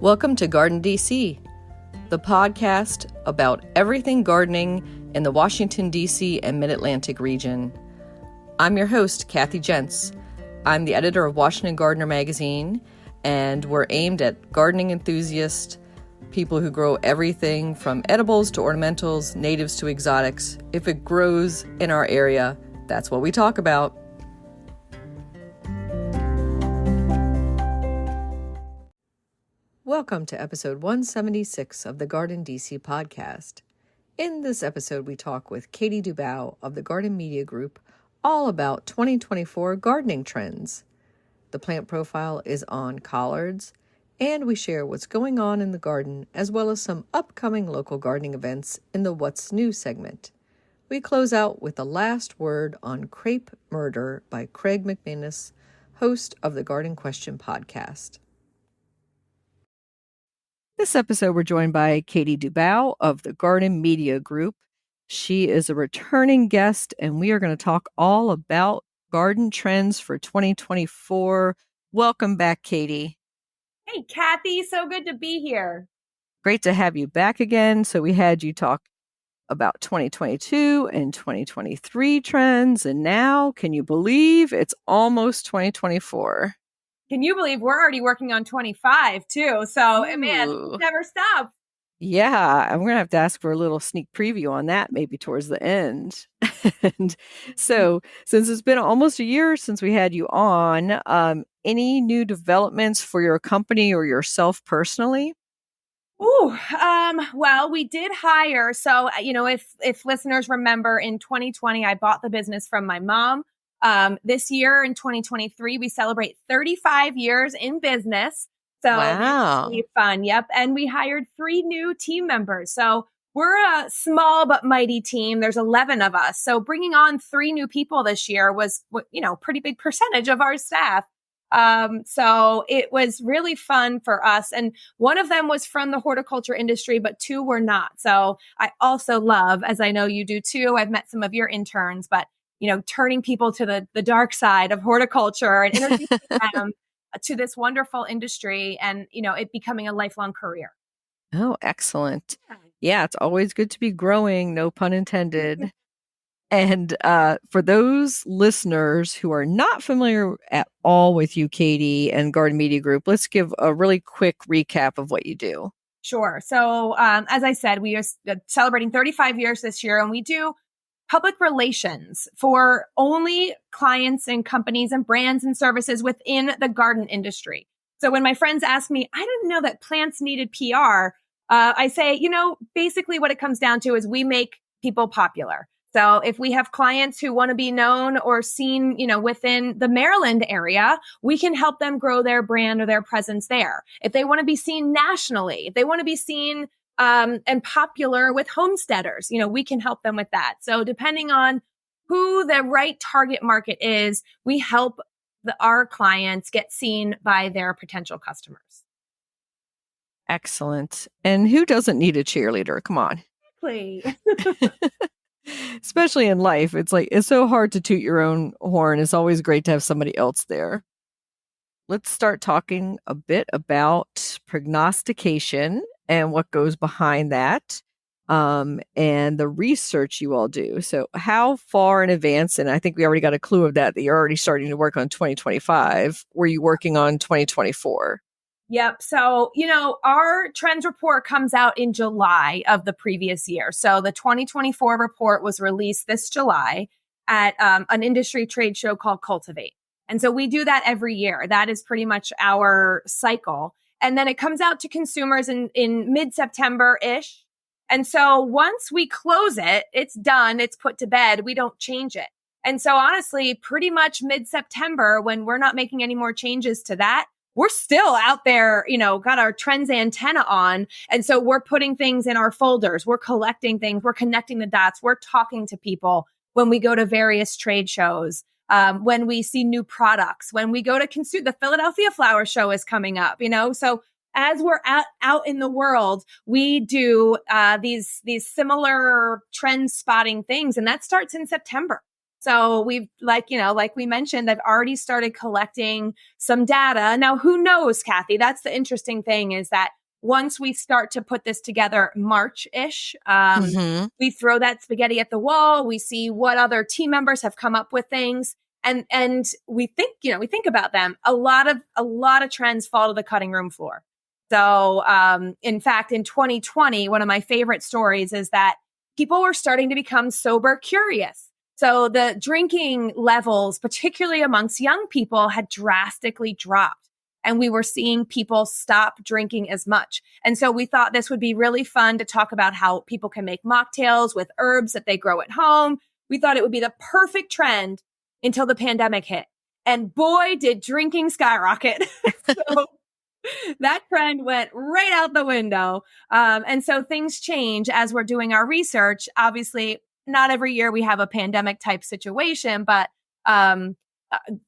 Welcome to GardenDC, the podcast about everything gardening in the Washington, D.C. and Mid-Atlantic region. I'm your host, Kathy Jentz. I'm the editor of Washington Gardener magazine, and we're aimed at gardening enthusiasts, people who grow everything from edibles to ornamentals, natives to exotics. If it grows in our area, that's what we talk about. Welcome to episode 176 of the GardenDC podcast. In this episode, we talk with Katie Dubow of the Garden Media Group all about 2024 gardening trends. The plant profile is on collards, and we share what's going on in the garden as well as some upcoming local gardening events in the What's New segment. We close out with the last word on Crepe Murder by Craig McManus, host of the Garden Question podcast. This episode, we're joined by Katie Dubow of the Garden Media Group. She is a returning guest, and we are going to talk all about garden trends for 2024. Welcome back, Katie. Hey, Kathy. So good to be here. Great to have you back again. So we had you talk about 2022 and 2023 trends, and now, can you believe it's almost 2024? Can you believe we're already working on 25 too? So, man, never stop. Yeah, I'm going to have to ask for a little sneak preview on that maybe towards the end. And so, since it's been almost a year since we had you on, any new developments for your company or yourself personally? Well, we did hire. So, if listeners remember, in 2020, I bought the business from my mom. This year in 2023, we celebrate 35 years in business. So wow. It's really fun. Yep. And we hired 3 new team members. So we're a small but mighty team. There's 11 of us. So bringing on 3 new people this year was, pretty big percentage of our staff. So it was really fun for us. And one of them was from the horticulture industry, but 2 were not. So I also love, as I know you do too, I've met some of your interns, but turning people to the dark side of horticulture and introducing them to this wonderful industry and, it becoming a lifelong career. Oh, excellent. Yeah, it's always good to be growing, no pun intended. And for those listeners who are not familiar at all with you, Katie, and Garden Media Group, let's give a really quick recap of what you do. Sure. So as I said, we are celebrating 35 years this year, and we do public relations for only clients and companies and brands and services within the garden industry. So when my friends ask me, I didn't know that plants needed PR, I say, basically what it comes down to is we make people popular. So if we have clients who want to be known or seen, within the Maryland area, we can help them grow their brand or their presence there. If they want to be seen nationally, if they want to be seen and popular with homesteaders, we can help them with that. So depending on who the right target market is, we help our clients get seen by their potential customers. Excellent. And who doesn't need a cheerleader? Come on. Exactly. Especially in life. It's so hard to toot your own horn. It's always great to have somebody else there. Let's start talking a bit about prognostication and what goes behind that, and the research you all do. So how far in advance, and I think we already got a clue of that you're already starting to work on 2025, were you working on 2024? Yep. So, our trends report comes out in July of the previous year. So the 2024 report was released this July at an industry trade show called Cultivate. And so we do that every year. That is pretty much our cycle. And then it comes out to consumers in mid-September-ish. And so once we close it, it's done, it's put to bed, we don't change it. And so honestly, pretty much mid-September, when we're not making any more changes to that, we're still out there, got our trends antenna on. And so we're putting things in our folders, we're collecting things, we're connecting the dots, we're talking to people when we go to various trade shows. When we see new products, when we go to the Philadelphia Flower Show is coming up, so as we're out in the world, we do these similar trend spotting things, and that starts in September. So we've like we mentioned, I've already started collecting some data. Now, who knows, Kathy? That's the interesting thing is that once we start to put this together March-ish, we throw that spaghetti at the wall. We see what other team members have come up with things. And we think about them. A lot of trends fall to the cutting room floor. So, in fact, in 2020, one of my favorite stories is that people were starting to become sober curious. So the drinking levels, particularly amongst young people, had drastically dropped. And we were seeing people stop drinking as much. And so we thought this would be really fun to talk about how people can make mocktails with herbs that they grow at home. We thought it would be the perfect trend until the pandemic hit. And boy, did drinking skyrocket. So that trend went right out the window. And so things change as we're doing our research. Obviously, not every year we have a pandemic type situation, but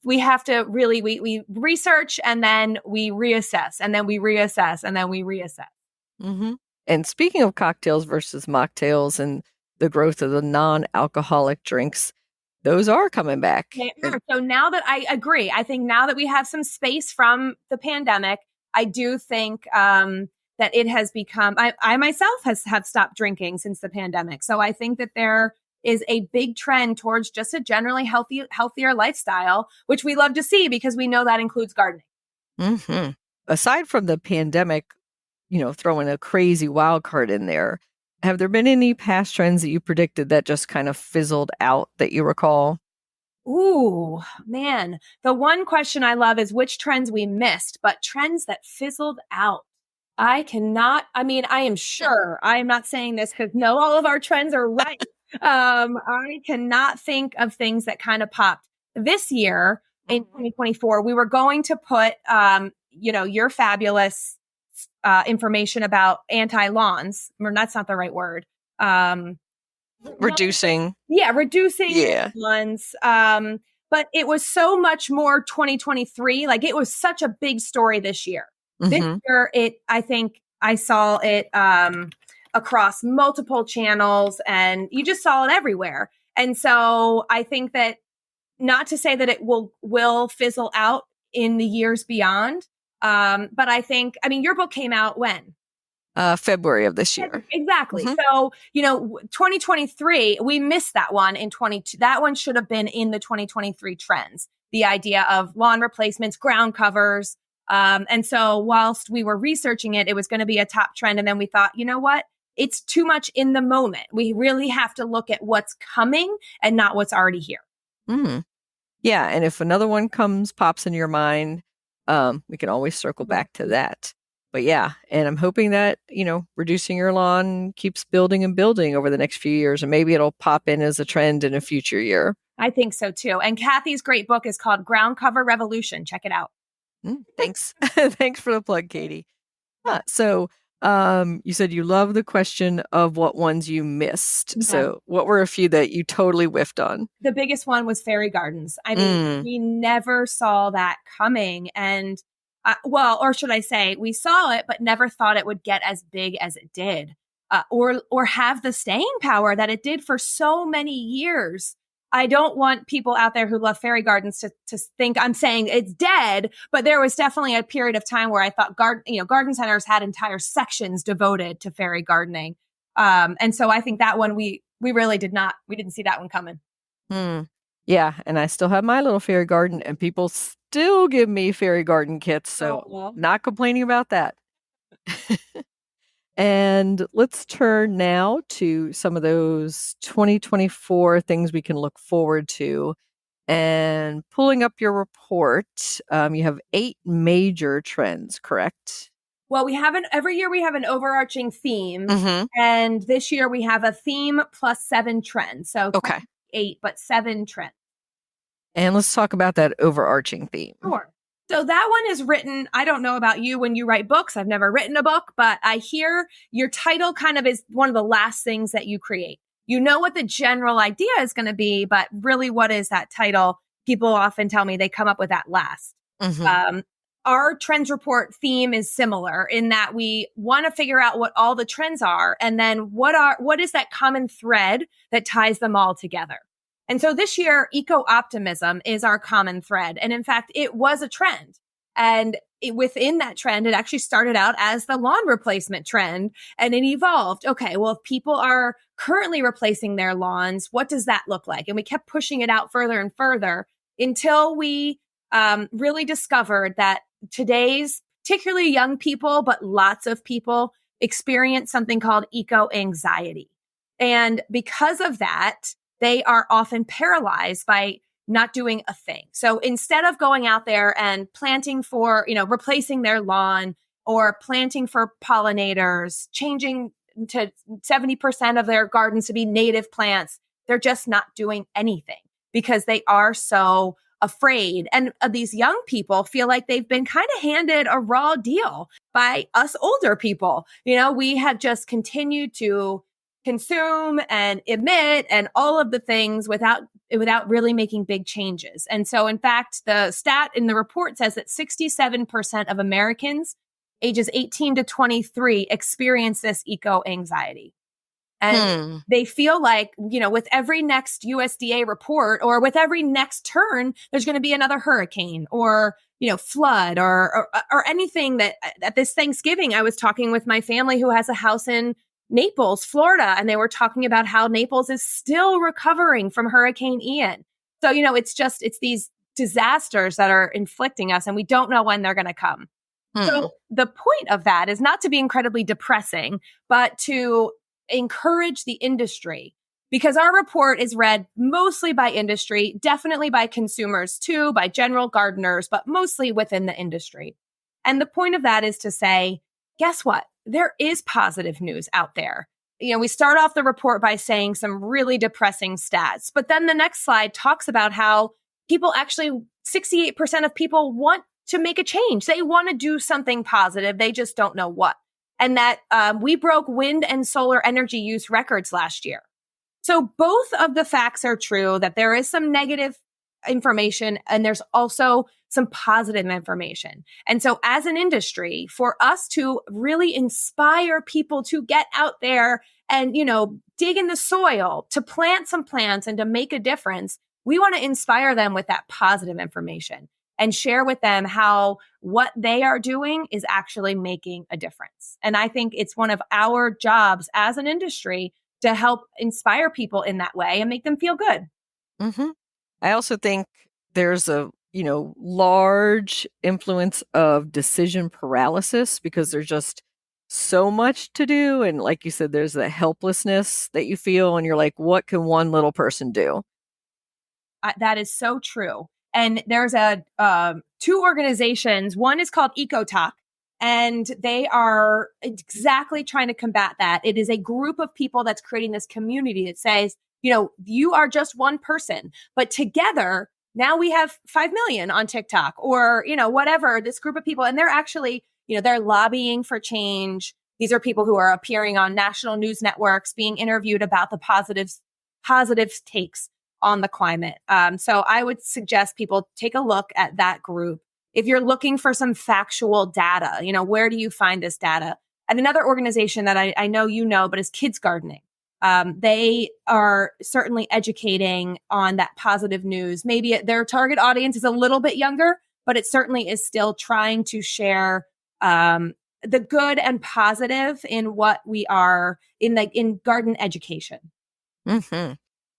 we have to really, we research and then we reassess and then we reassess and then we reassess. Mm-hmm. And speaking of cocktails versus mocktails and the growth of the non-alcoholic drinks, those are coming back. So now that I agree, I think now that we have some space from the pandemic, I do think that it has become, I myself have stopped drinking since the pandemic. So I think that there is a big trend towards just a generally healthier lifestyle, which we love to see because we know that includes gardening. Mm-hmm. Aside from the pandemic, throwing a crazy wild card in there, have there been any past trends that you predicted that just kind of fizzled out that you recall? Ooh, man. The one question I love is which trends we missed, but trends that fizzled out. I am sure I'm not saying this because no, all of our trends are right. I cannot think of things that kind of popped this year in 2024. We were going to put, your fabulous information about anti-lawns. That's not the right word. Reducing. Reducing lawns. But it was so much more 2023. Like it was such a big story this year. This year, I think I saw it across multiple channels and you just saw it everywhere. And so I think that not to say that it will fizzle out in the years beyond. But I think, your book came out when? February of this year. Exactly. So, 2023, we missed that one in 22. That one should have been in the 2023 trends. The idea of lawn replacements, ground covers. And so whilst we were researching it, it was going to be a top trend. And then we thought, you know what? It's too much in the moment. We really have to look at what's coming and not what's already here. Yeah. And if another one pops in your mind, we can always circle back to that. But yeah, and I'm hoping that, reducing your lawn keeps building and building over the next few years, and maybe it'll pop in as a trend in a future year. I think so too. And Kathy's great book is called Ground Cover Revolution. Check it out. Thanks. Thanks for the plug, Katie. So you said you love the question of what ones you missed. Okay. So what were a few that you totally whiffed on? The biggest one was fairy gardens. We never saw that coming. And or should I say, we saw it, but never thought it would get as big as it did, or have the staying power that it did for so many years. I don't want people out there who love fairy gardens to think I'm saying it's dead, but there was definitely a period of time where I thought garden centers had entire sections devoted to fairy gardening. And so I think that one we really didn't see that one coming. Yeah. And I still have my little fairy garden and people still give me fairy garden kits. So not complaining about that. And let's turn now to some of those 2024 things we can look forward to. And pulling up your report, you have 8 major trends, correct? Well, every year we have an overarching theme. And this year we have a theme plus 7 trends. So 8, but 7 trends. And let's talk about that overarching theme. Sure. So that one is written, I don't know about you when you write books. I've never written a book, but I hear your title kind of is one of the last things that you create. You know what the general idea is going to be, but really what is that title? People often tell me they come up with that last. Our trends report theme is similar in that we want to figure out what all the trends are and then what is that common thread that ties them all together. And so this year, eco-optimism is our common thread. And in fact, it was a trend. And within that trend, it actually started out as the lawn replacement trend, and it evolved. Okay, well, if people are currently replacing their lawns, what does that look like? And we kept pushing it out further and further until we really discovered that today's, particularly young people, but lots of people experience something called eco-anxiety. And because of that, they are often paralyzed by not doing a thing. So instead of going out there and planting for, replacing their lawn or planting for pollinators, changing to 70% of their gardens to be native plants, they're just not doing anything because they are so afraid. And these young people feel like they've been kind of handed a raw deal by us older people. We have just continued to consume and emit and all of the things without really making big changes. And so, in fact, the stat in the report says that 67% of Americans ages 18 to 23 experience this eco-anxiety. And they feel like, with every next USDA report or with every next turn, there's going to be another hurricane or, flood or anything that at this Thanksgiving, I was talking with my family who has a house in Naples, Florida, and they were talking about how Naples is still recovering from Hurricane Ian. So, it's these disasters that are inflicting us and we don't know when they're going to come. So the point of that is not to be incredibly depressing, but to encourage the industry, because our report is read mostly by industry, definitely by consumers too, by general gardeners, but mostly within the industry. And the point of that is to say, guess what? There is positive news out there. We start off the report by saying some really depressing stats, but then the next slide talks about how 68% of people want to make a change. They want to do something positive. They just don't know what. And that we broke wind and solar energy use records last year. So both of the facts are true, that there is some negative information and there's also some positive information. And so as an industry, for us to really inspire people to get out there and, dig in the soil, to plant some plants and to make a difference, we want to inspire them with that positive information and share with them how what they are doing is actually making a difference. And I think it's one of our jobs as an industry to help inspire people in that way and make them feel good. Mm-hmm. I also think there's a, large influence of decision paralysis because there's just so much to do. And like you said, there's the helplessness that you feel and you're like, what can one little person do? That is so true. And there's two organizations. One is called EcoTalk, and they are exactly trying to combat that. It is a group of people that's creating this community that says, you are just one person, but together, now we have 5 million on TikTok or, whatever, this group of people. And they're actually, they're lobbying for change. These are people who are appearing on national news networks, being interviewed about the positive takes on the climate. So I would suggest people take a look at that group. If you're looking for some factual data, where do you find this data? And another organization that I know, but is Kids Gardening. They are certainly educating on that positive news. Maybe their target audience is a little bit younger, but it certainly is still trying to share the good and positive in what we are in garden education. Mm-hmm.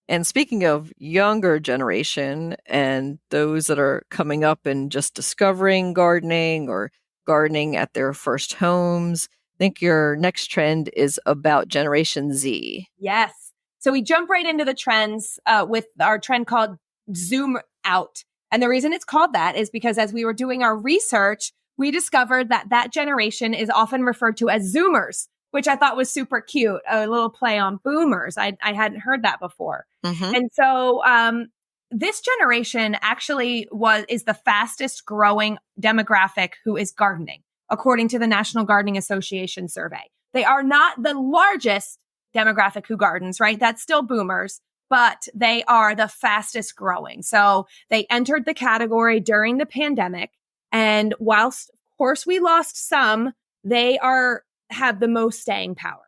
And speaking of younger generation and those that are coming up and just discovering gardening or gardening at their first homes, I think your next trend is about Generation Z. Yes. So we jump right into the trends with our trend called Zoom Out. And the reason it's called that is because as we were doing our research, we discovered that generation is often referred to as Zoomers, which I thought was super cute. A little play on boomers. I hadn't heard that before. Mm-hmm. And so this generation actually is the fastest growing demographic who is gardening, according to the National Gardening Association survey. They are not the largest demographic who gardens, right? That's still boomers, but they are the fastest growing. So they entered the category during the pandemic. And whilst, of course, we lost some, they have the most staying power.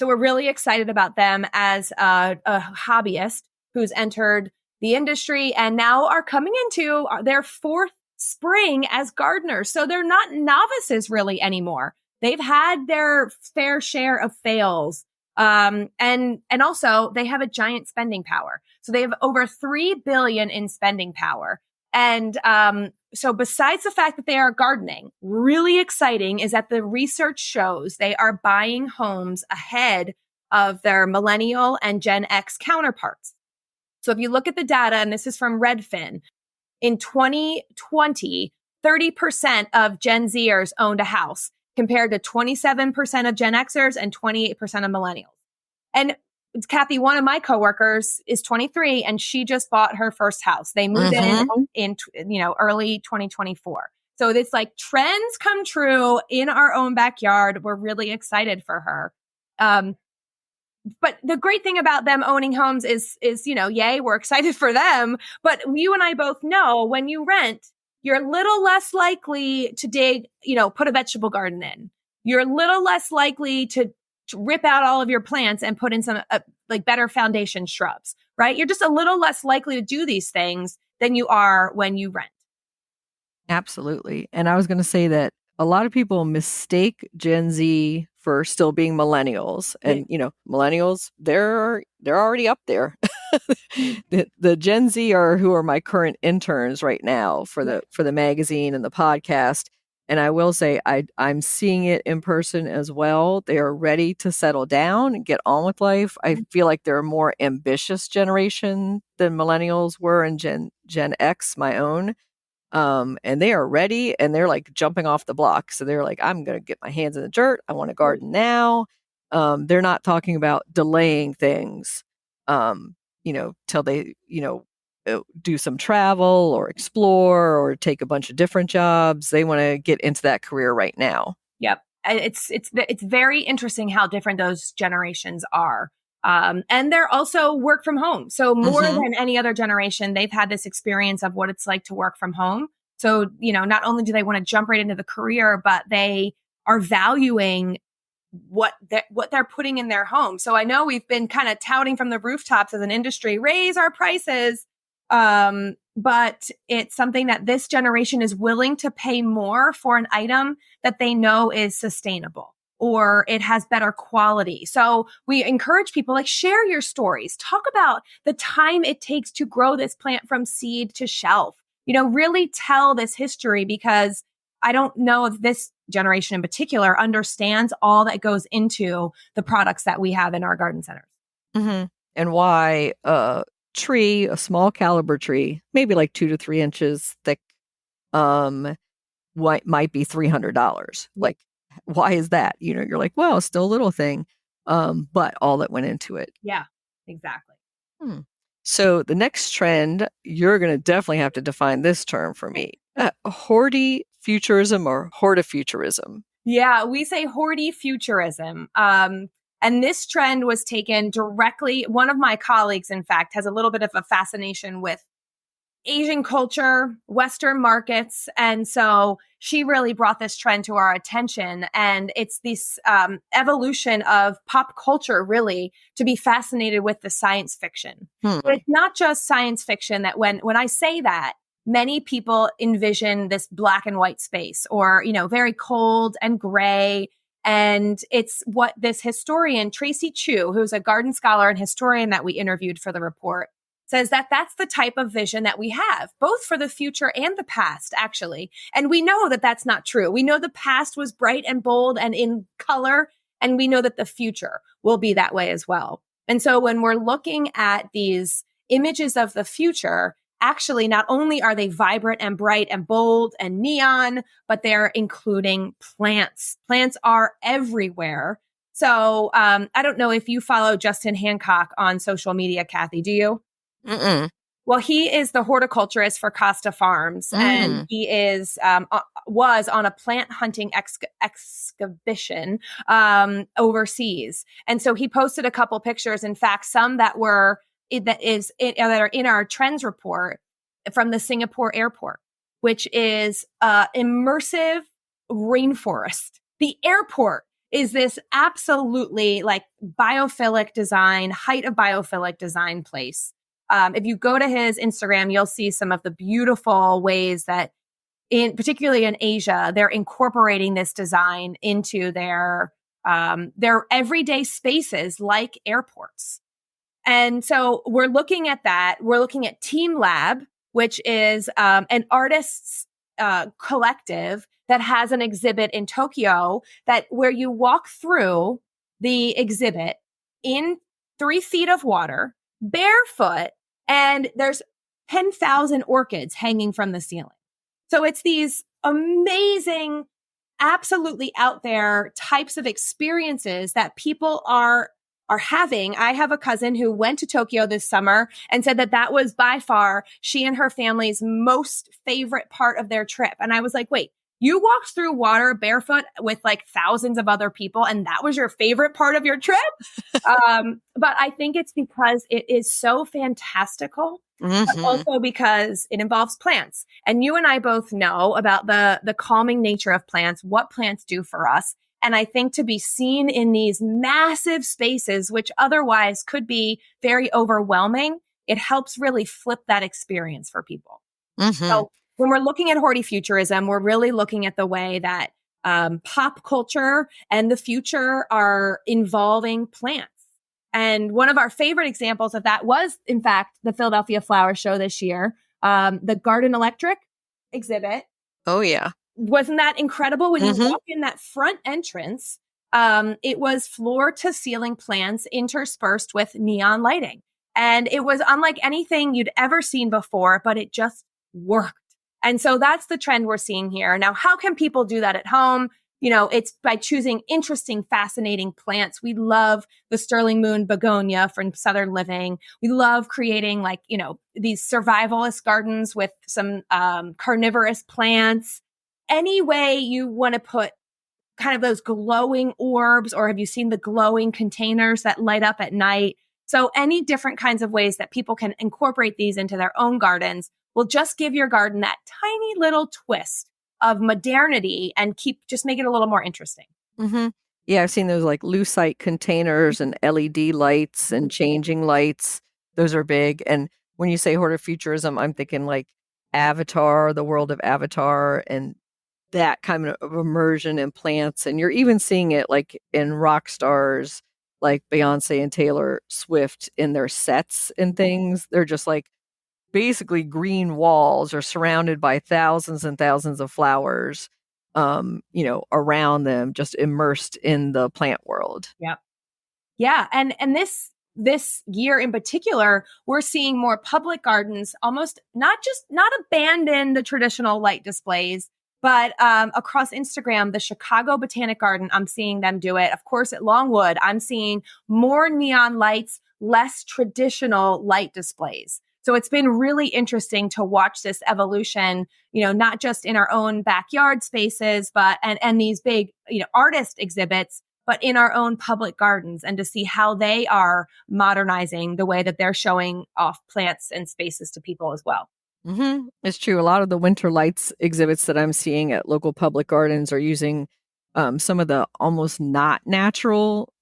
So we're really excited about them as a hobbyist who's entered the industry and now are coming into their fourth spring as gardeners. So they're not novices really anymore. They've had their fair share of fails. And also they have a giant spending power. So they have over 3 billion in spending power. And, so besides the fact that they are gardening, really exciting is that the research shows they are buying homes ahead of their millennial and Gen X counterparts. So if you look at the data, and this is from Redfin, in 2020, 30% of Gen Zers owned a house compared to 27% of Gen Xers and 28% of millennials. And Kathy, one of my coworkers is 23 and she just bought her first house. They moved in early 2024. So it's like trends come true in our own backyard. We're really excited for her. But the great thing about them owning homes is, yay, we're excited for them. But you and I both know when you rent, you're a little less likely to put a vegetable garden in. You're a little less likely to rip out all of your plants and put in some better foundation shrubs, right? You're just a little less likely to do these things than you are when you rent. Absolutely. And I was going to say that a lot of people mistake Gen Z for still being millennials. And, millennials, they're already up there. The Gen Z who are my current interns right now for the magazine and the podcast. And I will say I'm seeing it in person as well. They are ready to settle down and get on with life. I feel like they're a more ambitious generation than millennials were in Gen X, my own. And they are ready and they're like jumping off the block. So they're like, I'm going to get my hands in the dirt. I want to garden now. They're not talking about delaying things, till they, do some travel or explore or take a bunch of different jobs. They want to get into that career right now. Yep. It's very interesting how different those generations are. And they're also work from home. So more than any other generation, they've had this experience of what it's like to work from home. So, not only do they want to jump right into the career, but they are valuing what they're putting in their home. So I know we've been kind of touting from the rooftops as an industry, raise our prices. But it's something that this generation is willing to pay more for an item that they know is sustainable or it has better quality. So we encourage people share your stories, talk about the time it takes to grow this plant from seed to shelf, really tell this history, because I don't know if this generation in particular understands all that goes into the products that we have in our garden centers. And why, tree, a small caliber tree, maybe like 2 to 3 inches thick, might be $300. Like, why is that? You're like, well, still a little thing, but all that went into it. Yeah, exactly. So the next trend, you're going to definitely have to define this term for me. Hortifuturism or hortifuturism. Yeah, we say hortifuturism. And this trend was taken directly. One of my colleagues, in fact, has a little bit of a fascination with Asian culture, Western markets. And so she really brought this trend to our attention. And it's this evolution of pop culture, really, to be fascinated with the science fiction. But it's not just science fiction that when I say that, many people envision this black and white space or, very cold and gray. And it's what this historian, Tracy Chu, who's a garden scholar and historian that we interviewed for the report, says that that's the type of vision that we have, both for the future and the past, actually. And we know that that's not true. We know the past was bright and bold and in color, and we know that the future will be that way as well. And so when we're looking at these images of the future, actually, not only are they vibrant and bright and bold and neon, but they're including plants. Plants are everywhere. So I don't know if you follow Justin Hancock on social media, Kathy. Do you? Well, he is the horticulturist for Costa Farms, and he was on a plant hunting excavation overseas. And so he posted a couple pictures. In fact, some that are in our trends report from the Singapore airport, which is immersive rainforest. The airport is this absolutely biophilic design, height of biophilic design place. If you go to his Instagram, you'll see some of the beautiful ways that particularly in Asia, they're incorporating this design into their everyday spaces like airports. And so we're looking at that. We're looking at Team Lab, which is an artists collective that has an exhibit in Tokyo where you walk through the exhibit in 3 feet of water, barefoot, and there's 10,000 orchids hanging from the ceiling. So it's these amazing, absolutely out there types of experiences that people are having. I have a cousin who went to Tokyo this summer and said that was by far she and her family's most favorite part of their trip. And I was like, wait, you walked through water barefoot with like thousands of other people and that was your favorite part of your trip? But I think it's because it is so fantastical. But also because it involves plants. And you and I both know about the calming nature of plants, what plants do for us. And I think to be seen in these massive spaces, which otherwise could be very overwhelming, it helps really flip that experience for people. So when we're looking at hortifuturism, we're really looking at the way that pop culture and the future are involving plants. And one of our favorite examples of that was, in fact, the Philadelphia Flower Show this year, the Garden Electric exhibit. Oh, yeah. Wasn't that incredible? When you walk in that front entrance, it was floor to ceiling plants interspersed with neon lighting. And it was unlike anything you'd ever seen before, but it just worked. And so that's the trend we're seeing here. Now, how can people do that at home? You know, it's by choosing interesting, fascinating plants. We love the Sterling Moon begonia from Southern Living. We love creating these survivalist gardens with some carnivorous plants. Any way you want to put kind of those glowing orbs, or have you seen the glowing containers that light up at night? So any different kinds of ways that people can incorporate these into their own gardens will just give your garden that tiny little twist of modernity and just make it a little more interesting. Yeah, I've seen those like lucite containers and LED lights and changing lights. Those are big. And when you say hortifuturism, I'm thinking like Avatar, the world of Avatar, and that kind of immersion in plants. And you're even seeing it like in rock stars like Beyonce and Taylor Swift in their sets and things. They're just like basically green walls are surrounded by thousands and thousands of flowers, around them, just immersed in the plant world. Yep. Yeah. And this year in particular, we're seeing more public gardens almost not abandon the traditional light displays, but across Instagram, the Chicago Botanic Garden, I'm seeing them do it. Of course, at Longwood, I'm seeing more neon lights, less traditional light displays. So it's been really interesting to watch this evolution, not just in our own backyard spaces, but and these big, artist exhibits, but in our own public gardens, and to see how they are modernizing the way that they're showing off plants and spaces to people as well. It's true. A lot of the winter lights exhibits that I'm seeing at local public gardens are using some of the almost not natural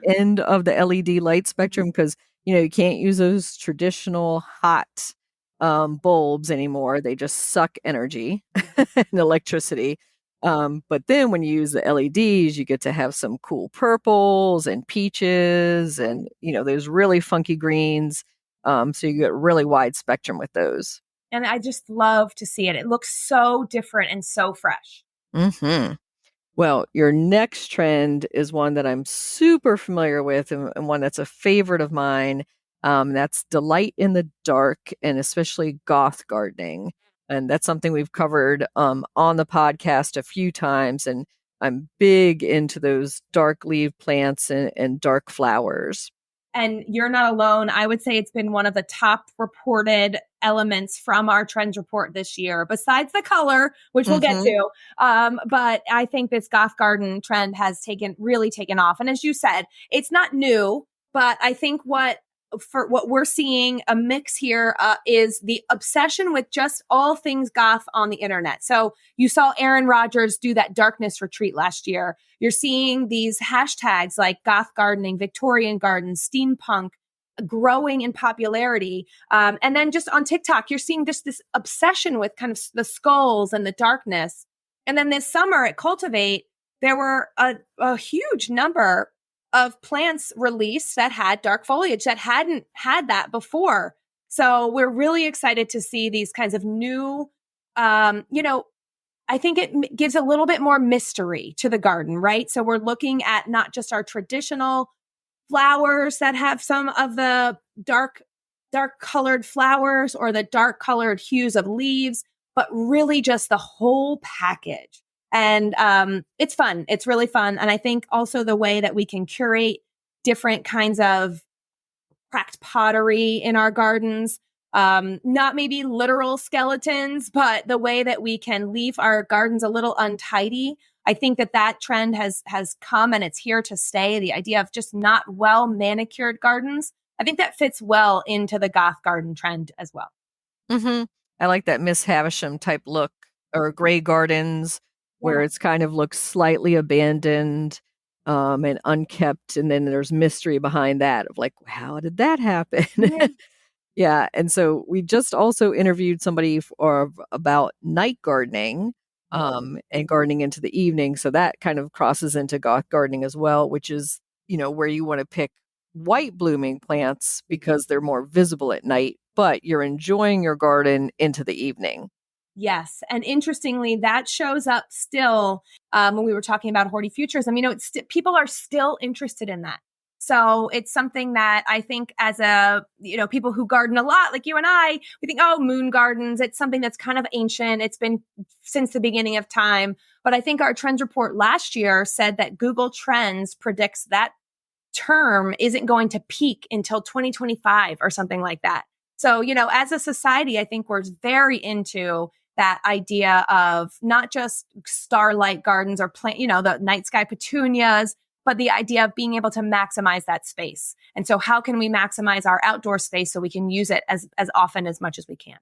end of the LED light spectrum, because you can't use those traditional hot bulbs anymore. They just suck energy and electricity. But then when you use the LEDs, you get to have some cool purples and peaches and, those really funky greens. So you get really wide spectrum with those. And I just love to see it. It looks so different and so fresh. Well, your next trend is one that I'm super familiar with and one that's a favorite of mine. That's delight in the dark, and especially goth gardening. And that's something we've covered on the podcast a few times. And I'm big into those dark leaf plants and dark flowers. And you're not alone. I would say it's been one of the top reported elements from our trends report this year, besides the color, which we'll get to. But I think this goth garden trend has really taken off. And as you said, it's not new, but I think what we're seeing a mix here is the obsession with just all things goth on the internet. So you saw Aaron Rodgers do that darkness retreat last year. You're seeing these hashtags like goth gardening, Victorian gardens, steampunk, growing in popularity. And then just on TikTok, you're seeing just this obsession with kind of the skulls and the darkness. And then this summer at Cultivate, there were a huge number of plants released that had dark foliage that hadn't had that before. So we're really excited to see these kinds of new, I think it gives a little bit more mystery to the garden, right? So we're looking at not just our traditional flowers that have some of the dark colored flowers or the dark colored hues of leaves, but really just the whole package. And it's fun. It's really fun. And I think also the way that we can curate different kinds of cracked pottery in our gardens, not maybe literal skeletons, but the way that we can leave our gardens a little untidy. I think that trend has come and it's here to stay. The idea of just not well manicured gardens. I think that fits well into the goth garden trend as well. Mm-hmm. I like that Miss Havisham type look, or gray gardens where it's kind of looks slightly abandoned and unkept. And then there's mystery behind that of like, how did that happen? Yeah. Yeah. And so we just also interviewed somebody about night gardening and gardening into the evening. So that kind of crosses into goth gardening as well, which is, where you want to pick white blooming plants because they're more visible at night, but you're enjoying your garden into the evening. Yes. And interestingly, that shows up still when we were talking about hortifutures. I mean, people are still interested in that. So it's something that I think as people who garden a lot, like you and I, we think, oh, moon gardens, it's something that's kind of ancient. It's been since the beginning of time. But I think our trends report last year said that Google Trends predicts that term isn't going to peak until 2025 or something like that. So, as a society, I think we're very into that idea of not just starlight gardens or the night sky petunias, but the idea of being able to maximize that space. And so how can we maximize our outdoor space so we can use it as often as much as we can?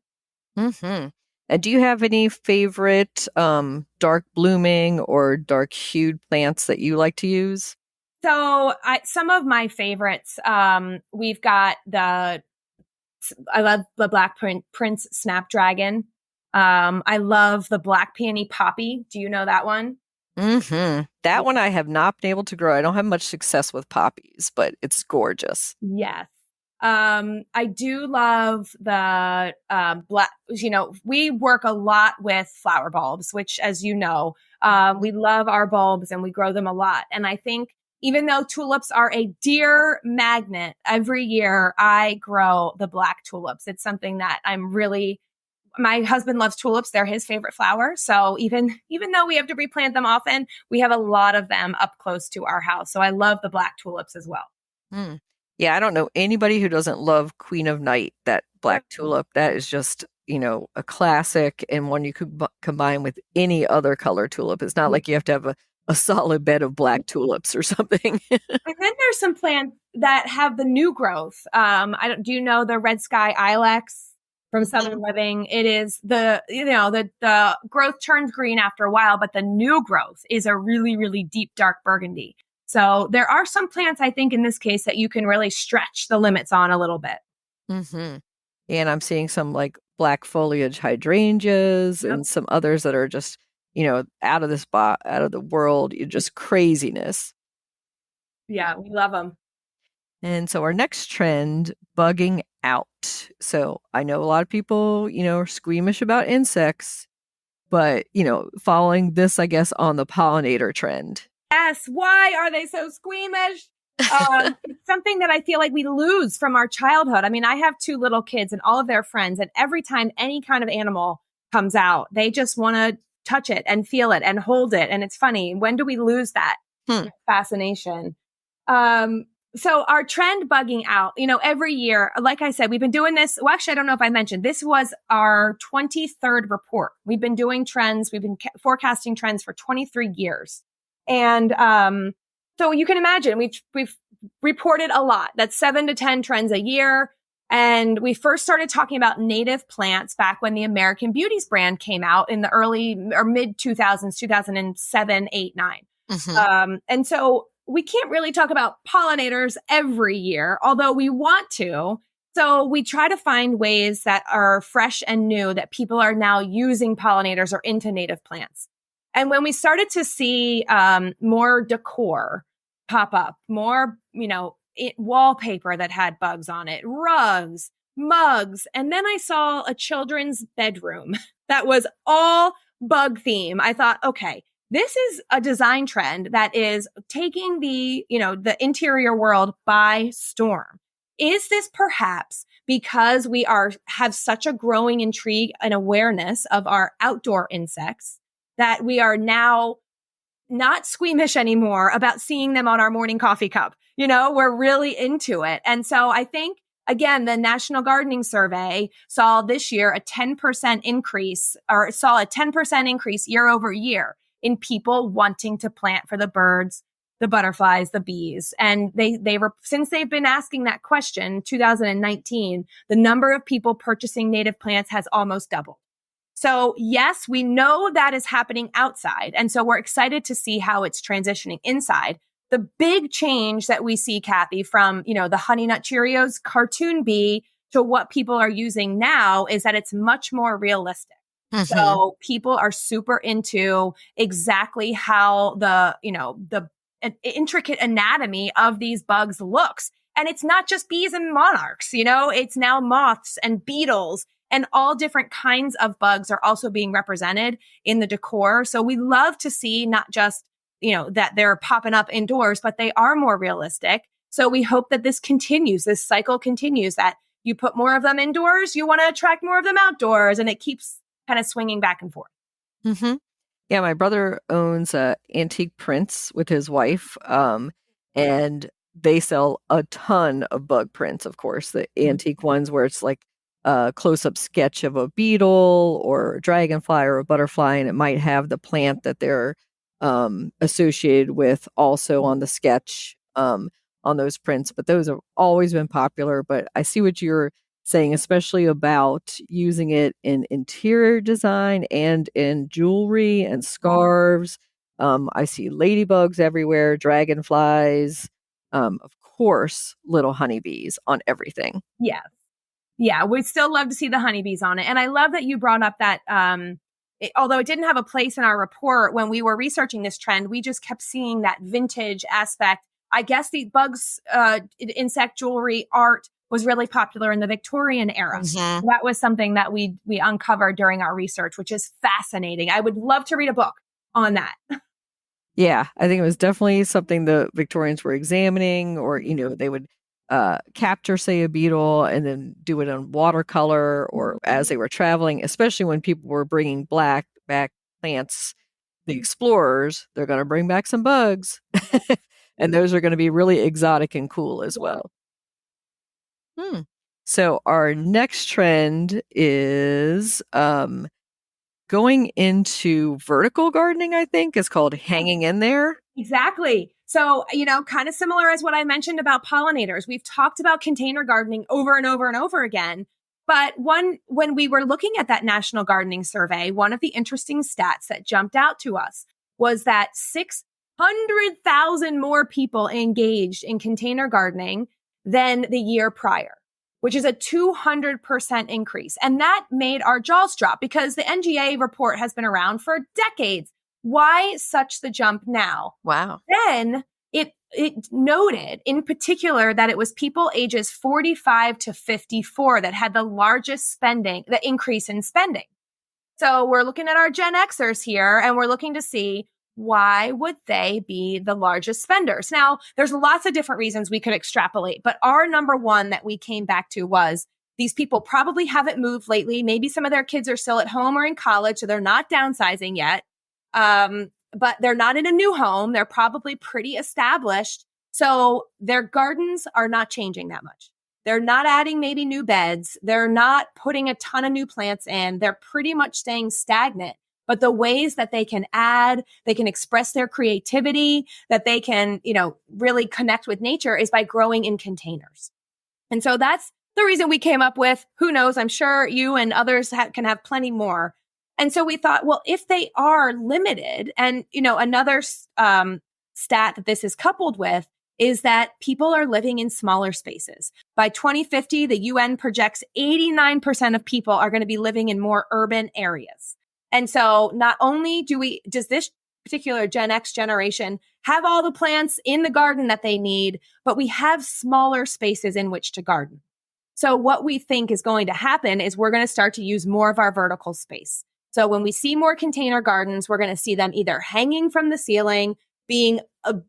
Mm-hmm. And do you have any favorite dark blooming or dark hued plants that you like to use? So some of my favorites, we've got I love the Black Prince Snapdragon. I love the Black Peony Poppy. Do you know that one? Mm-hmm. That one I have not been able to grow. I don't have much success with poppies, but it's gorgeous. Yes. I do love the black, we work a lot with flower bulbs, which, as you know, we love our bulbs and we grow them a lot. And I think even though tulips are a dear magnet, every year I grow the black tulips. It's something that my husband loves tulips. They're his favorite flower. So even though we have to replant them often, we have a lot of them up close to our house. So I love the black tulips as well. Mm. Yeah, I don't know anybody who doesn't love Queen of Night, that black tulip. That is just, a classic and one you could combine with any other color tulip. It's not like you have to have a solid bed of black tulips or something. And then there's some plants that have the new growth. Do you know the red sky ilex from Southern Living? It is the growth turns green after a while, but the new growth is a really, really deep, dark burgundy. So there are some plants, I think, in this case that you can really stretch the limits on a little bit. Mm-hmm. And I'm seeing some like black foliage hydrangeas and some others that are just, out of the world, just craziness. Yeah, we love them. And so our next trend, bugging out. So I know a lot of people, are squeamish about insects, but, following this, I guess, on the pollinator trend. Yes. Why are they so squeamish? It's something that I feel like we lose from our childhood. I mean, I have 2 little kids and all of their friends, and every time any kind of animal comes out, they just want to touch it and feel it and hold it. And it's funny. When do we lose that fascination? So our trend bugging out, every year, like I said, we've been doing this. Well, actually, I don't know if I mentioned, this was our 23rd report. We've been doing trends. We've been forecasting trends for 23 years. And so you can imagine we've reported a lot. That's 7 to 10 trends a year. And we first started talking about native plants back when the American Beauties brand came out in the early or mid 2000s, 2007, 8, 9. Mm-hmm. And so we can't really talk about pollinators every year, although we want to. So we try to find ways that are fresh and new that people are now using pollinators or into native plants. And when we started to see more decor pop up, more, wallpaper that had bugs on it, rugs, mugs, and then I saw a children's bedroom that was all bug theme. I thought, okay, this is a design trend that is taking the interior world by storm. Is this perhaps because we have such a growing intrigue and awareness of our outdoor insects that we are now not squeamish anymore about seeing them on our morning coffee cup? We're really into it. And so I think, again, the National Gardening Survey saw this year a 10% increase year over year in people wanting to plant for the birds, the butterflies, the bees. And they were, since they've been asking that question, 2019, the number of people purchasing native plants has almost doubled. So yes, we know that is happening outside. And so we're excited to see how it's transitioning inside. The big change that we see, Kathy, from, the Honey Nut Cheerios cartoon bee to what people are using now is that it's much more realistic. Mm-hmm. So people are super into exactly how the intricate anatomy of these bugs looks. And it's not just bees and monarchs, it's now moths and beetles. And all different kinds of bugs are also being represented in the decor. So we love to see not just, that they're popping up indoors, but they are more realistic. So we hope that this cycle continues, that you put more of them indoors, you want to attract more of them outdoors, and it keeps kind of swinging back and forth. Mm-hmm. Yeah, my brother owns antique prints with his wife, and they sell a ton of bug prints, of course, the antique ones where it's like a close-up sketch of a beetle or a dragonfly or a butterfly, and it might have the plant that they're associated with also on the sketch on those prints. But those have always been popular. But I see what you're saying, especially about using it in interior design and in jewelry and scarves. I see ladybugs everywhere, dragonflies, of course, little honeybees on everything. Yeah. Yeah, we'd still love to see the honeybees on it. And I love that you brought up that, although it didn't have a place in our report, when we were researching this trend, we just kept seeing that vintage aspect. I guess the bugs, insect jewelry art was really popular in the Victorian era. Mm-hmm. That was something that we uncovered during our research, which is fascinating. I would love to read a book on that. Yeah, I think it was definitely something the Victorians were examining, or, they would capture, say, a beetle and then do it on watercolor, or as they were traveling, especially when people were bringing back plants, the explorers, they're going to bring back some bugs. And those are going to be really exotic and cool as well. So our next trend is going into vertical gardening, I think, is called hanging in there. Exactly. So, kind of similar as what I mentioned about pollinators. We've talked about container gardening over and over and over again. But when we were looking at that National Gardening Survey, one of the interesting stats that jumped out to us was that 600,000 more people engaged in container gardening than the year prior, which is a 200% increase. And that made our jaws drop because the NGA report has been around for decades. Why such the jump now? Wow. Then it noted in particular that it was people ages 45 to 54 that had the largest the increase in spending. So we're looking at our Gen Xers here, and we're looking to see, why would they be the largest spenders? Now, there's lots of different reasons we could extrapolate, but our number one that we came back to was these people probably haven't moved lately. Maybe some of their kids are still at home or in college, so they're not downsizing yet. But they're not in a new home. They're probably pretty established. So their gardens are not changing that much. They're not adding maybe new beds. They're not putting a ton of new plants in. They're pretty much staying stagnant. But the ways that they can add, they can express their creativity, that they can, really connect with nature is by growing in containers. And so that's the reason we came up with, who knows, I'm sure you and others can have plenty more. And so we thought, well, if they are limited, and, another stat that this is coupled with is that people are living in smaller spaces. By 2050, the UN projects 89% of people are going to be living in more urban areas. And so not only does this particular Gen X generation have all the plants in the garden that they need, but we have smaller spaces in which to garden. So what we think is going to happen is we're going to start to use more of our vertical space. So when we see more container gardens, we're going to see them either hanging from the ceiling, being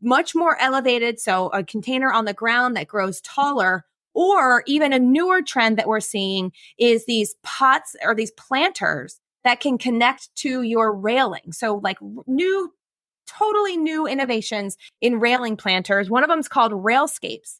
much more elevated, so a container on the ground that grows taller, or even a newer trend that we're seeing is these pots or these planters that can connect to your railing. So like totally new innovations in railing planters. One of them is called Railscapes.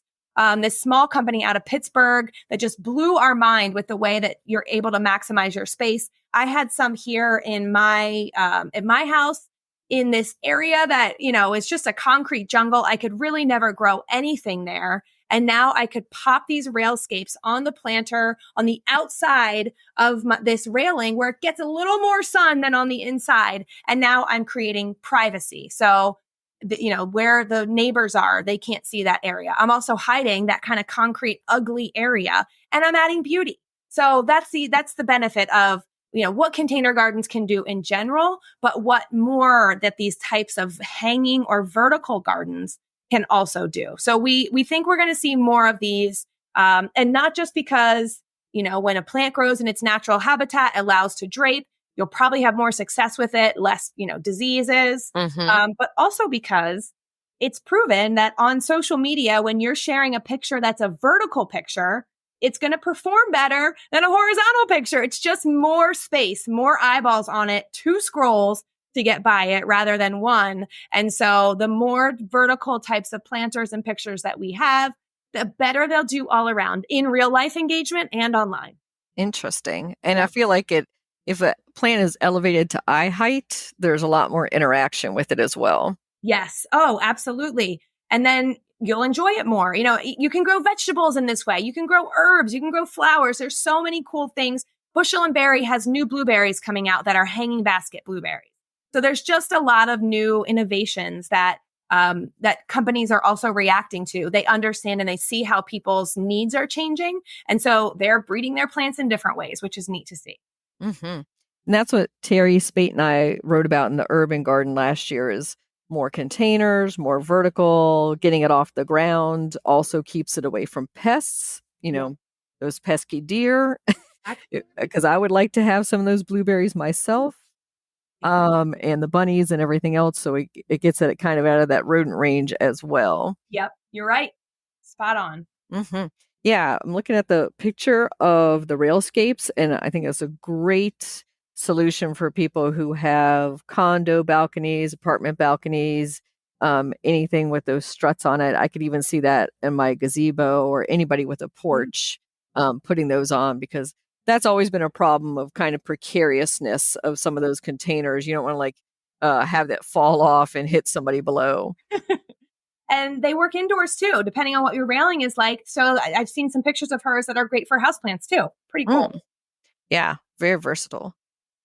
This small company out of Pittsburgh that just blew our mind with the way that you're able to maximize your space. I had some here in my house in this area that, is just a concrete jungle. I could really never grow anything there. And now I could pop these railscapes on the planter on the outside of this railing where it gets a little more sun than on the inside. And now I'm creating privacy. So, where the neighbors are, they can't see that area. I'm also hiding that kind of concrete, ugly area, and I'm adding beauty. So that's the benefit of what container gardens can do in general, but what more that these types of hanging or vertical gardens can also do. So we think we're going to see more of these, and not just because, when a plant grows in its natural habitat, it allows to drape, you'll probably have more success with it, less, diseases, but also because it's proven that on social media, when you're sharing a picture that's a vertical picture, it's going to perform better than a horizontal picture. It's just more space, more eyeballs on it, 2 scrolls to get by it rather than 1. And so the more vertical types of planters and pictures that we have, the better they'll do all around in real life engagement and online. Interesting. And I feel like if a plant is elevated to eye height, there's a lot more interaction with it as well. Yes. Oh, absolutely. And then you'll enjoy it more. You can grow vegetables in this way. You can grow herbs. You can grow flowers. There's so many cool things. Bushel and Berry has new blueberries coming out that are hanging basket blueberries. So there's just a lot of new innovations that companies are also reacting to. They understand and they see how people's needs are changing. And so they're breeding their plants in different ways, which is neat to see. Mm-hmm. And that's what Terry Spate and I wrote about in the urban garden last year is more containers, more vertical, getting it off the ground also keeps it away from pests, those pesky deer, because I would like to have some of those blueberries myself, and the bunnies and everything else. So it gets it kind of out of that rodent range as well. Yep, you're right. Spot on. Mm-hmm. Yeah, I'm looking at the picture of the railscapes, and I think it's a great solution for people who have condo balconies, apartment balconies, anything with those struts on it. I could even see that in my gazebo or anybody with a porch, putting those on, because that's always been a problem of kind of precariousness of some of those containers. You don't want to have that fall off and hit somebody below. And they work indoors too, depending on what your railing is like. So I've seen some pictures of hers that are great for houseplants too. Pretty cool. Yeah, very versatile.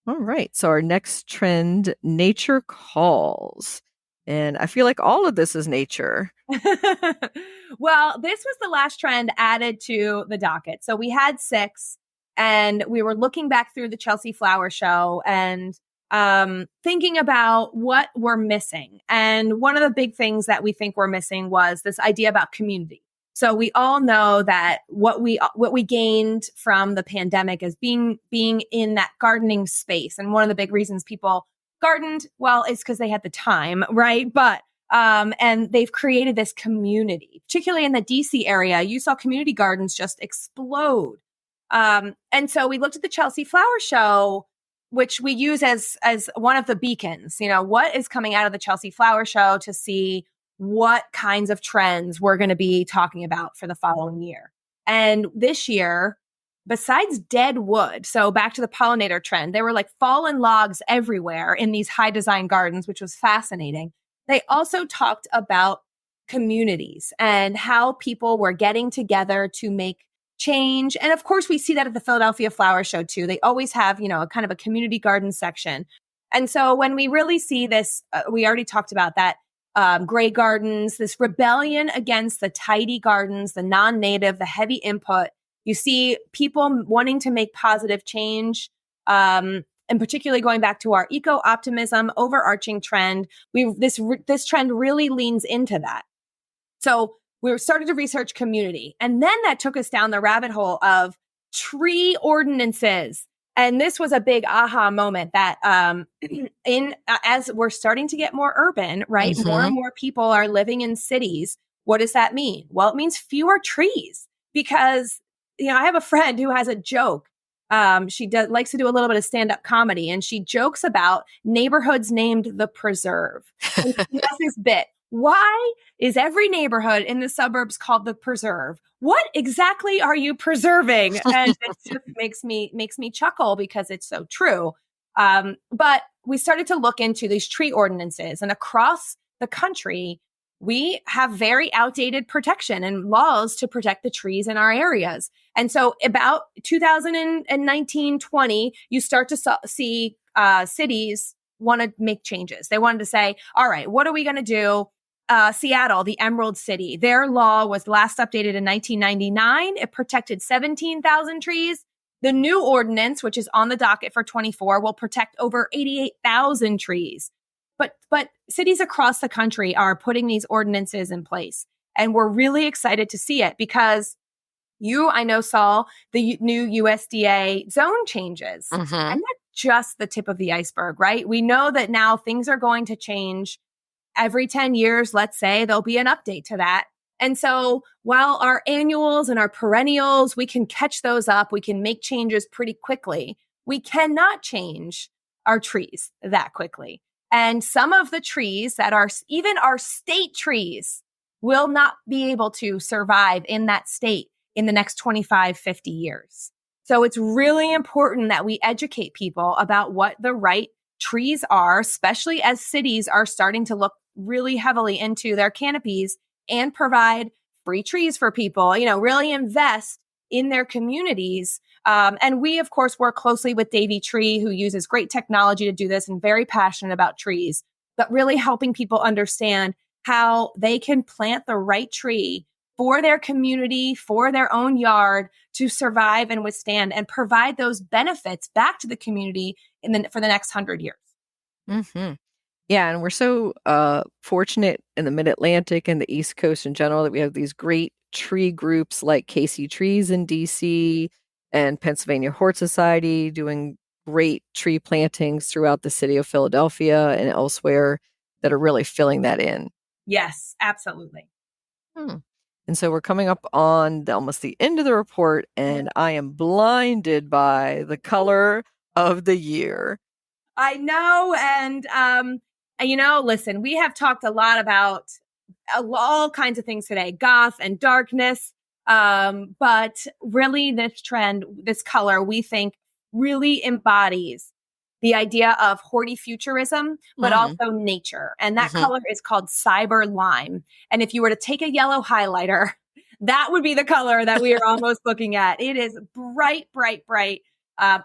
All right. So our next trend, nature calls. And I feel like all of this is nature. Well, this was the last trend added to the docket. So we had 6, and we were looking back through the Chelsea Flower Show and thinking about what we're missing. And one of the big things that we think we're missing was this idea about community. So we all know that what we gained from the pandemic is being in that gardening space. And one of the big reasons people gardened, well, is because they had the time, right? But and they've created this community, particularly in the DC area. You saw community gardens just explode. And so we looked at the Chelsea Flower Show, which we use as one of the beacons. What is coming out of the Chelsea Flower Show to see what kinds of trends we're going to be talking about for the following year. And this year, besides dead wood, so back to the pollinator trend, there were like fallen logs everywhere in these high design gardens, which was fascinating. They also talked about communities and how people were getting together to make change. And of course, we see that at the Philadelphia Flower Show too. They always have, a kind of a community garden section. And so when we really see this, we already talked about that. gray gardens, this rebellion against the tidy gardens, the non-native, the heavy input. You see people wanting to make positive change, and particularly going back to our eco-optimism overarching trend. This trend really leans into that. So we started to research community, and then that took us down the rabbit hole of tree ordinances. And this was a big aha moment that as we're starting to get more urban, right? Mm-hmm. More and more people are living in cities. What does that mean? Well, it means fewer trees because, I have a friend who has a joke. She likes to do a little bit of stand-up comedy, and she jokes about neighborhoods named the Preserve. And she has this bit. Why is every neighborhood in the suburbs called the Preserve? What exactly are you preserving? And it just makes me chuckle because it's so true. But we started to look into these tree ordinances, and across the country, we have very outdated protection and laws to protect the trees in our areas. And so about 2019-20, you start to see cities want to make changes. They wanted to say, all right, what are we going to do? Seattle, the Emerald City, their law was last updated in 1999. It protected 17,000 trees. The new ordinance, which is on the docket for 24, will protect over 88,000 trees. But cities across the country are putting these ordinances in place. And we're really excited to see it because I know, saw the new USDA zone changes. Mm-hmm. And that's just the tip of the iceberg, right? We know that now things are going to change. Every 10 years, let's say, there'll be an update to that. And so while our annuals and our perennials, we can catch those up, we can make changes pretty quickly. We cannot change our trees that quickly. And some of the trees that are even our state trees will not be able to survive in that state in the next 25, 50 years. So it's really important that we educate people about what the right trees are, especially as cities are starting to look really heavily into their canopies and provide free trees for people, really invest in their communities. And we, of course, work closely with Davey Tree, who uses great technology to do this and very passionate about trees, but really helping people understand how they can plant the right tree for their community, for their own yard to survive and withstand and provide those benefits back to the community for the next 100 years. Mm-hmm. Yeah, and we're so fortunate in the Mid-Atlantic and the East Coast in general that we have these great tree groups like KC Trees in DC and Pennsylvania Hort Society doing great tree plantings throughout the city of Philadelphia and elsewhere that are really filling that in. Yes, absolutely. And so we're coming up on almost the end of the report, and I am blinded by the color of the year. I know. And, listen, we have talked a lot about all kinds of things today, goth and darkness. But really this trend, this color, we think really embodies the idea of hortifuturism, but also nature. And that color is called cyber lime. And if you were to take a yellow highlighter, that would be the color that we are almost looking at. It is bright, bright, bright,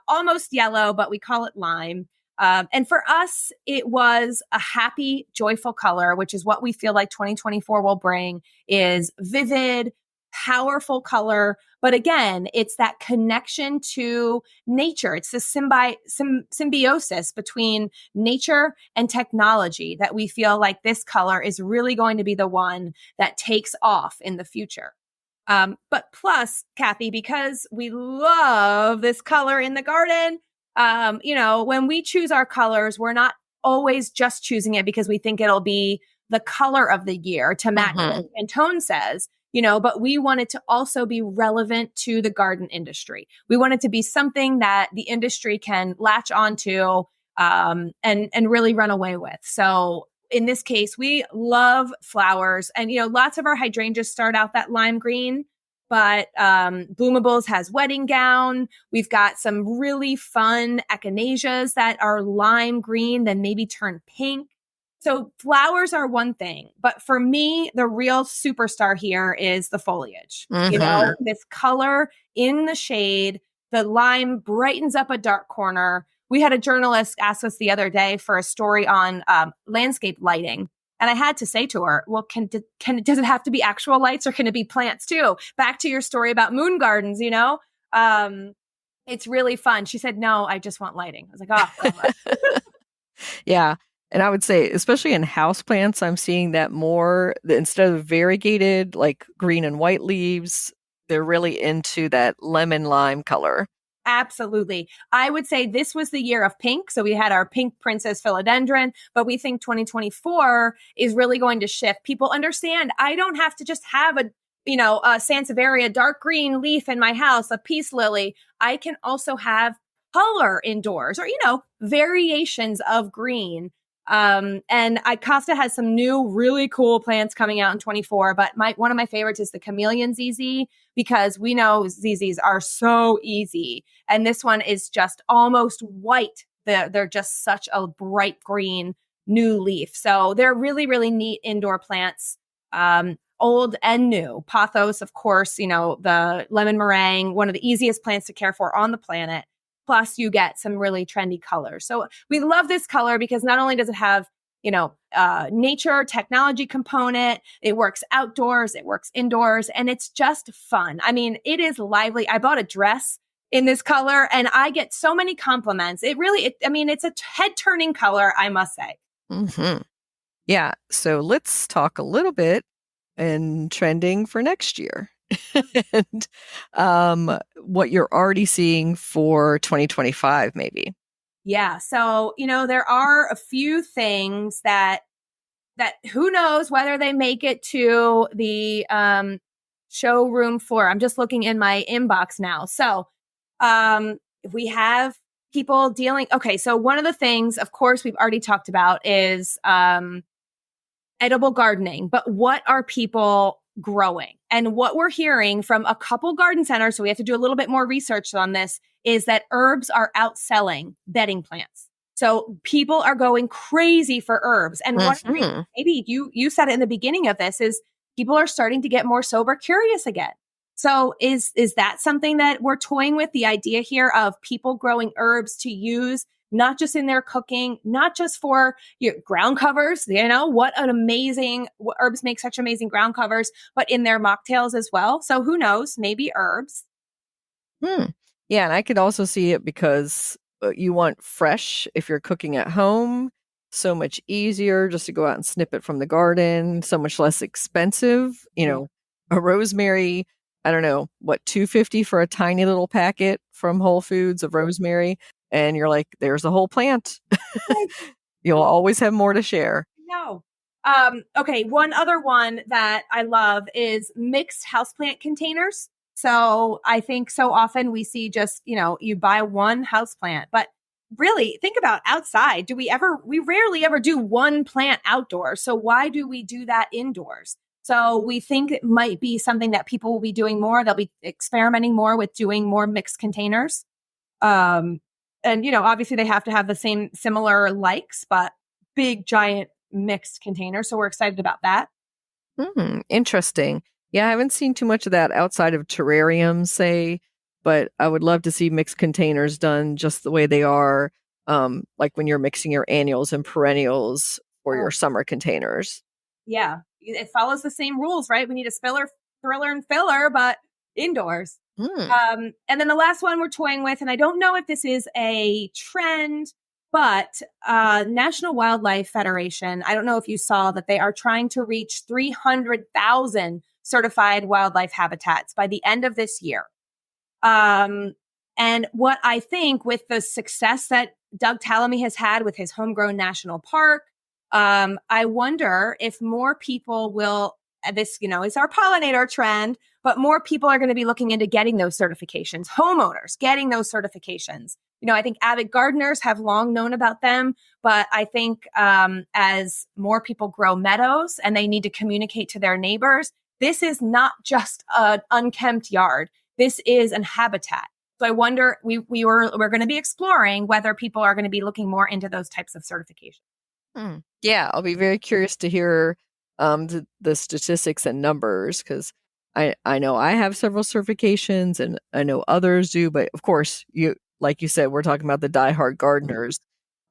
almost yellow, but we call it lime. And for us, it was a happy, joyful color, which is what we feel like 2024 will bring, is vivid, powerful color. But again, it's that connection to nature. It's the symbiosis between nature and technology that we feel like this color is really going to be the one that takes off in the future. But plus, Kathy, because we love this color in the garden, when we choose our colors, we're not always just choosing it because we think it'll be the color of the year to match what Pantone says, but we want it to also be relevant to the garden industry. We want it to be something that the industry can latch onto and really run away with. So in this case, we love flowers, and lots of our hydrangeas start out that lime green. But Bloomables has Wedding Gown. We've got some really fun echinaceas that are lime green, then maybe turn pink. So flowers are one thing. But for me, the real superstar here is the foliage. This color in the shade, the lime brightens up a dark corner. We had a journalist ask us the other day for a story on landscape lighting. And I had to say to her, well, does it have to be actual lights or can it be plants too? Back to your story about moon gardens, it's really fun. She said, no, I just want lighting. I was like, oh. Yeah. And I would say, especially in houseplants, I'm seeing that more. Instead of variegated, like green and white leaves, they're really into that lemon lime color. Absolutely. I would say this was the year of pink. So we had our pink princess philodendron, but we think 2024 is really going to shift. People understand I don't have to just have a Sansevieria dark green leaf in my house, a peace lily. I can also have color indoors or, variations of green. And Costa has some new really cool plants coming out in 24, but one of my favorites is the chameleon ZZ, because we know ZZs are so easy. And this one is just almost white. They're just such a bright green new leaf. So they're really, really neat indoor plants, old and new. Pothos, of course, the lemon meringue, one of the easiest plants to care for on the planet. Plus you get some really trendy colors. So we love this color because not only does it have, nature technology component, it works outdoors, it works indoors, and it's just fun. I mean, it is lively. I bought a dress in this color and I get so many compliments. It's a head turning color, I must say. Mm-hmm. Yeah. So let's talk a little bit and trending for next year. And what you're already seeing for 2025, maybe. Yeah. So, there are a few things that who knows whether they make it to the showroom floor. I'm just looking in my inbox now. So we have people dealing. Okay. So one of the things, of course, we've already talked about is edible gardening. But what are people growing? And what we're hearing from a couple garden centers, so we have to do a little bit more research on this, is that herbs are outselling bedding plants. So people are going crazy for herbs. And one thing, maybe you said it in the beginning of this, is people are starting to get more sober curious again. So is that something that we're toying with? The idea here of people growing herbs to use not just in their cooking, not just for your ground covers, what herbs make such amazing ground covers, but in their mocktails as well. So who knows, maybe herbs. Yeah. And I could also see it because you want fresh if you're cooking at home. So much easier just to go out and snip it from the garden, so much less expensive. A rosemary, I don't know, what, $2.50 for a tiny little packet from Whole Foods of rosemary. And you're like, there's a whole plant. You'll always have more to share. No. Okay. One other one that I love is mixed houseplant containers. So I think so often we see just, you buy one houseplant, but really think about outside. We rarely ever do one plant outdoors. So why do we do that indoors? So we think it might be something that people will be doing more. They'll be experimenting more with doing more mixed containers. And, obviously they have to have the similar likes, but big, giant mixed containers. So we're excited about that. Interesting. Yeah, I haven't seen too much of that outside of terrariums, say, but I would love to see mixed containers done just the way they are, like when you're mixing your annuals and perennials for your summer containers. Yeah, it follows the same rules, right? We need a thriller and filler, but indoors. And then the last one we're toying with, and I don't know if this is a trend, but National Wildlife Federation, I don't know if you saw that they are trying to reach 300,000 certified wildlife habitats by the end of this year. And what I think with the success that Doug Tallamy has had with his homegrown national park, I wonder if more people will, this, is our pollinator trend, but more people are going to be looking into getting those certifications, homeowners getting those certifications. I think avid gardeners have long known about them, but I think as more people grow meadows and they need to communicate to their neighbors, this is not just an unkempt yard. This is an habitat. So I wonder, we're going to be exploring whether people are going to be looking more into those types of certifications. Yeah, I'll be very curious to hear the statistics and numbers, because I know I have several certifications and I know others do, but of course, like you said, we're talking about the diehard gardeners.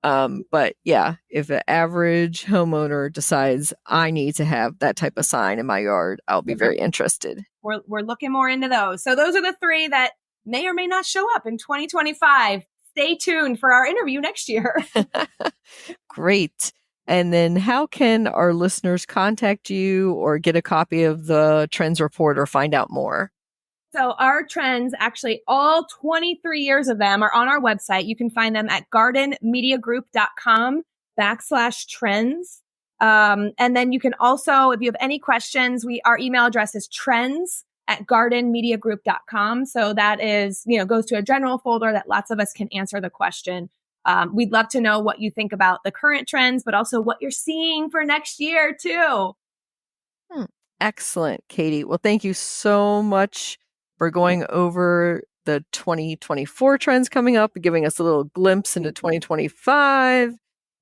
But yeah, if an average homeowner decides I need to have that type of sign in my yard, I'll be very interested. We're looking more into those. So those are the three that may or may not show up in 2025. Stay tuned for our interview next year. Great. And then how can our listeners contact you or get a copy of the Trends Report or find out more? So our trends, actually all 23 years of them are on our website. You can find them at gardenmediagroup.com/trends. And then you can also, if you have any questions, our email address is trends@gardenmediagroup.com. So that is, goes to a general folder that lots of us can answer the question. We'd love to know what you think about the current trends, but also what you're seeing for next year too. Excellent, Katie. Well, thank you so much for going over the 2024 trends coming up and giving us a little glimpse into 2025.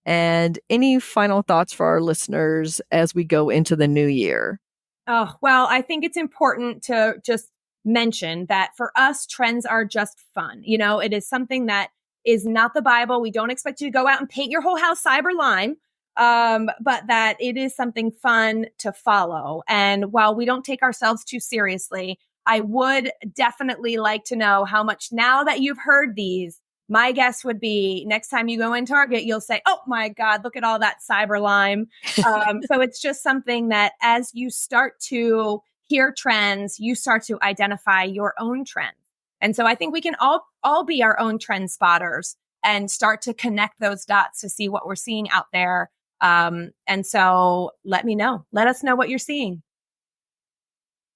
And any final thoughts for our listeners as we go into the new year? Oh, well, I think it's important to just mention that for us, trends are just fun. It is something that is not the Bible. We don't expect you to go out and paint your whole house cyber lime. But that it is something fun to follow. And while we don't take ourselves too seriously, I would definitely like to know how much, now that you've heard these, my guess would be next time you go in Target, you'll say, oh my God, look at all that cyber lime. So it's just something that as you start to hear trends, you start to identify your own trends. And so I think we can all be our own trend spotters and start to connect those dots to see what we're seeing out there. And so let us know what you're seeing.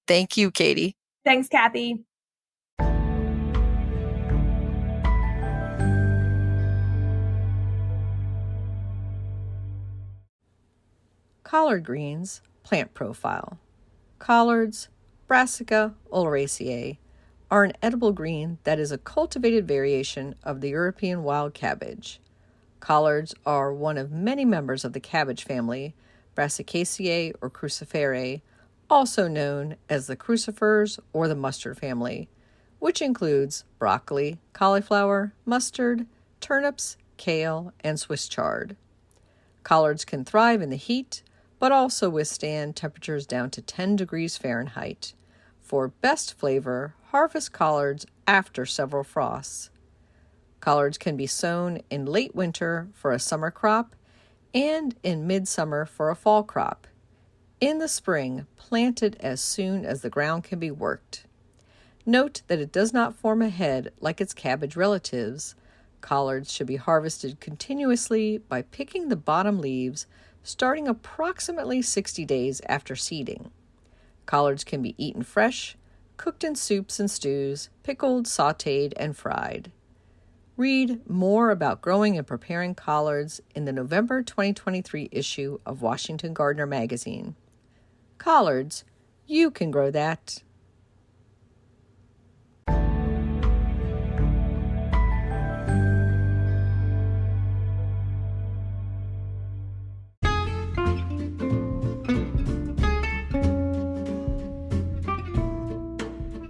Thank you, Katie. Thanks, Kathy. Collard greens, plant profile. Collards, Brassica oleracea, are an edible green that is a cultivated variation of the European wild cabbage. Collards are one of many members of the cabbage family, Brassicaceae or cruciferae, also known as the crucifers or the mustard family, which includes broccoli, cauliflower, mustard, turnips, kale, and Swiss chard. Collards can thrive in the heat, but also withstand temperatures down to 10 degrees Fahrenheit. For best flavor, harvest collards after several frosts. Collards can be sown in late winter for a summer crop and in midsummer for a fall crop. In the spring, planted as soon as the ground can be worked. Note that it does not form a head like its cabbage relatives. Collards should be harvested continuously by picking the bottom leaves starting approximately 60 days after seeding. Collards can be eaten fresh, cooked in soups and stews, pickled, sautéed, and fried. Read more about growing and preparing collards in the November 2023 issue of Washington Gardener magazine. Collards, you can grow that.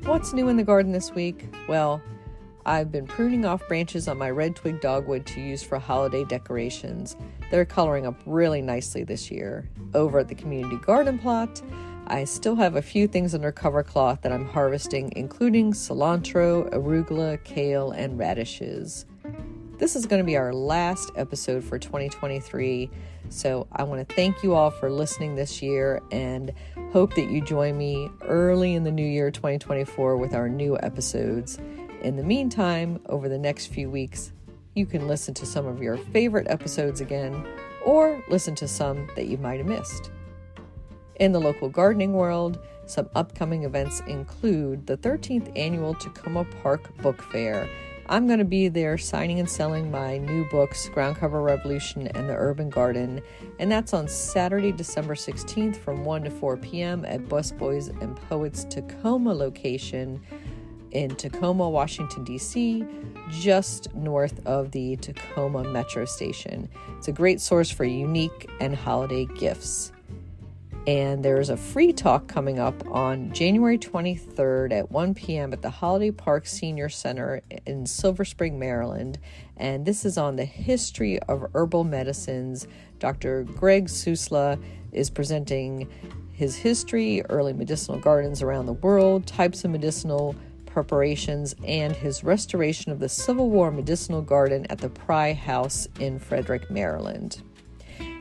What's new in the garden this week? Well, I've been pruning off branches on my red twig dogwood to use for holiday decorations. They're coloring up really nicely this year. Over at the community garden plot, I still have a few things under cover cloth that I'm harvesting, including cilantro, arugula, kale, and radishes. This is going to be our last episode for 2023, so I want to thank you all for listening this year and hope that you join me early in the new year 2024 with our new episodes. In the meantime, over the next few weeks, you can listen to some of your favorite episodes again, or listen to some that you might have missed. In the local gardening world, some upcoming events include the 13th annual Tacoma Park Book Fair. I'm going to be there signing and selling my new books, Ground Cover Revolution and The Urban Garden, and that's on Saturday, December 16th from 1 to 4 p.m. at Busboys and Poets Tacoma location in Tacoma, Washington, D.C., just north of the Tacoma Metro Station. It's a great source for unique and holiday gifts. And there's a free talk coming up on January 23rd at 1 p.m. at the Holiday Park Senior Center in Silver Spring, Maryland. And this is on the history of herbal medicines. Dr. Greg Susla is presenting his history, early medicinal gardens around the world, types of medicinal preparations, and his restoration of the Civil War medicinal garden at the Pry House in Frederick, Maryland.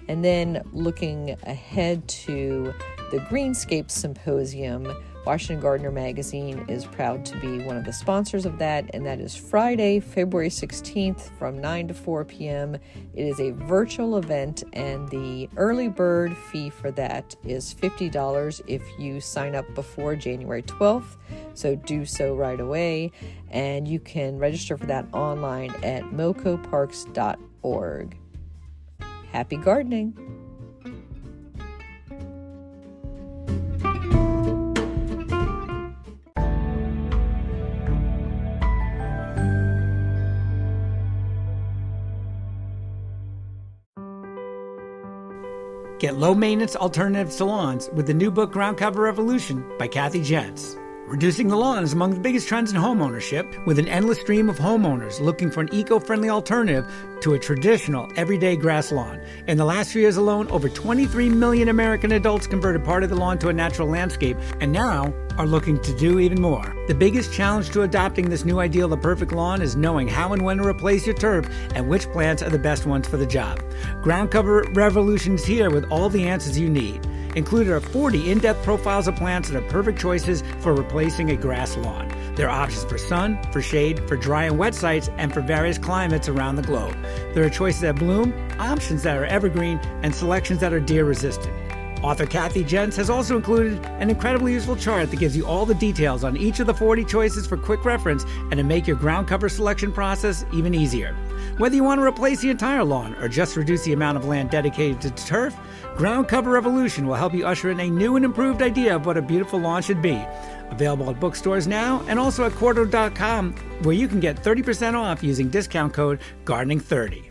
And then looking ahead to the Greenscape Symposium, Washington Gardener Magazine is proud to be one of the sponsors of that, and that is Friday, February 16th from 9 to 4 p.m. It is a virtual event, and the early bird fee for that is $50 if you sign up before January 12th, so do so right away, and you can register for that online at mocoparks.org. Happy gardening! Get low-maintenance alternative to lawns with the new book Ground Cover Revolution by Kathy Jentz. Reducing the lawn is among the biggest trends in homeownership, with an endless stream of homeowners looking for an eco-friendly alternative to a traditional, everyday grass lawn. In the last 3 years alone, over 23 million American adults converted part of the lawn to a natural landscape, and now are looking to do even more. The biggest challenge to adopting this new ideal of the perfect lawn is knowing how and when to replace your turf and which plants are the best ones for the job. Ground Cover Revolution is here with all the answers you need. Included are 40 in-depth profiles of plants that are perfect choices for replacing a grass lawn. There are options for sun, for shade, for dry and wet sites, and for various climates around the globe. There are choices that bloom, options that are evergreen, and selections that are deer-resistant. Author Kathy Jentz has also included an incredibly useful chart that gives you all the details on each of the 40 choices for quick reference and to make your ground cover selection process even easier. Whether you want to replace the entire lawn or just reduce the amount of land dedicated to turf, Ground Cover Revolution will help you usher in a new and improved idea of what a beautiful lawn should be. Available at bookstores now and also at Quarto.com, where you can get 30% off using discount code GARDENING30.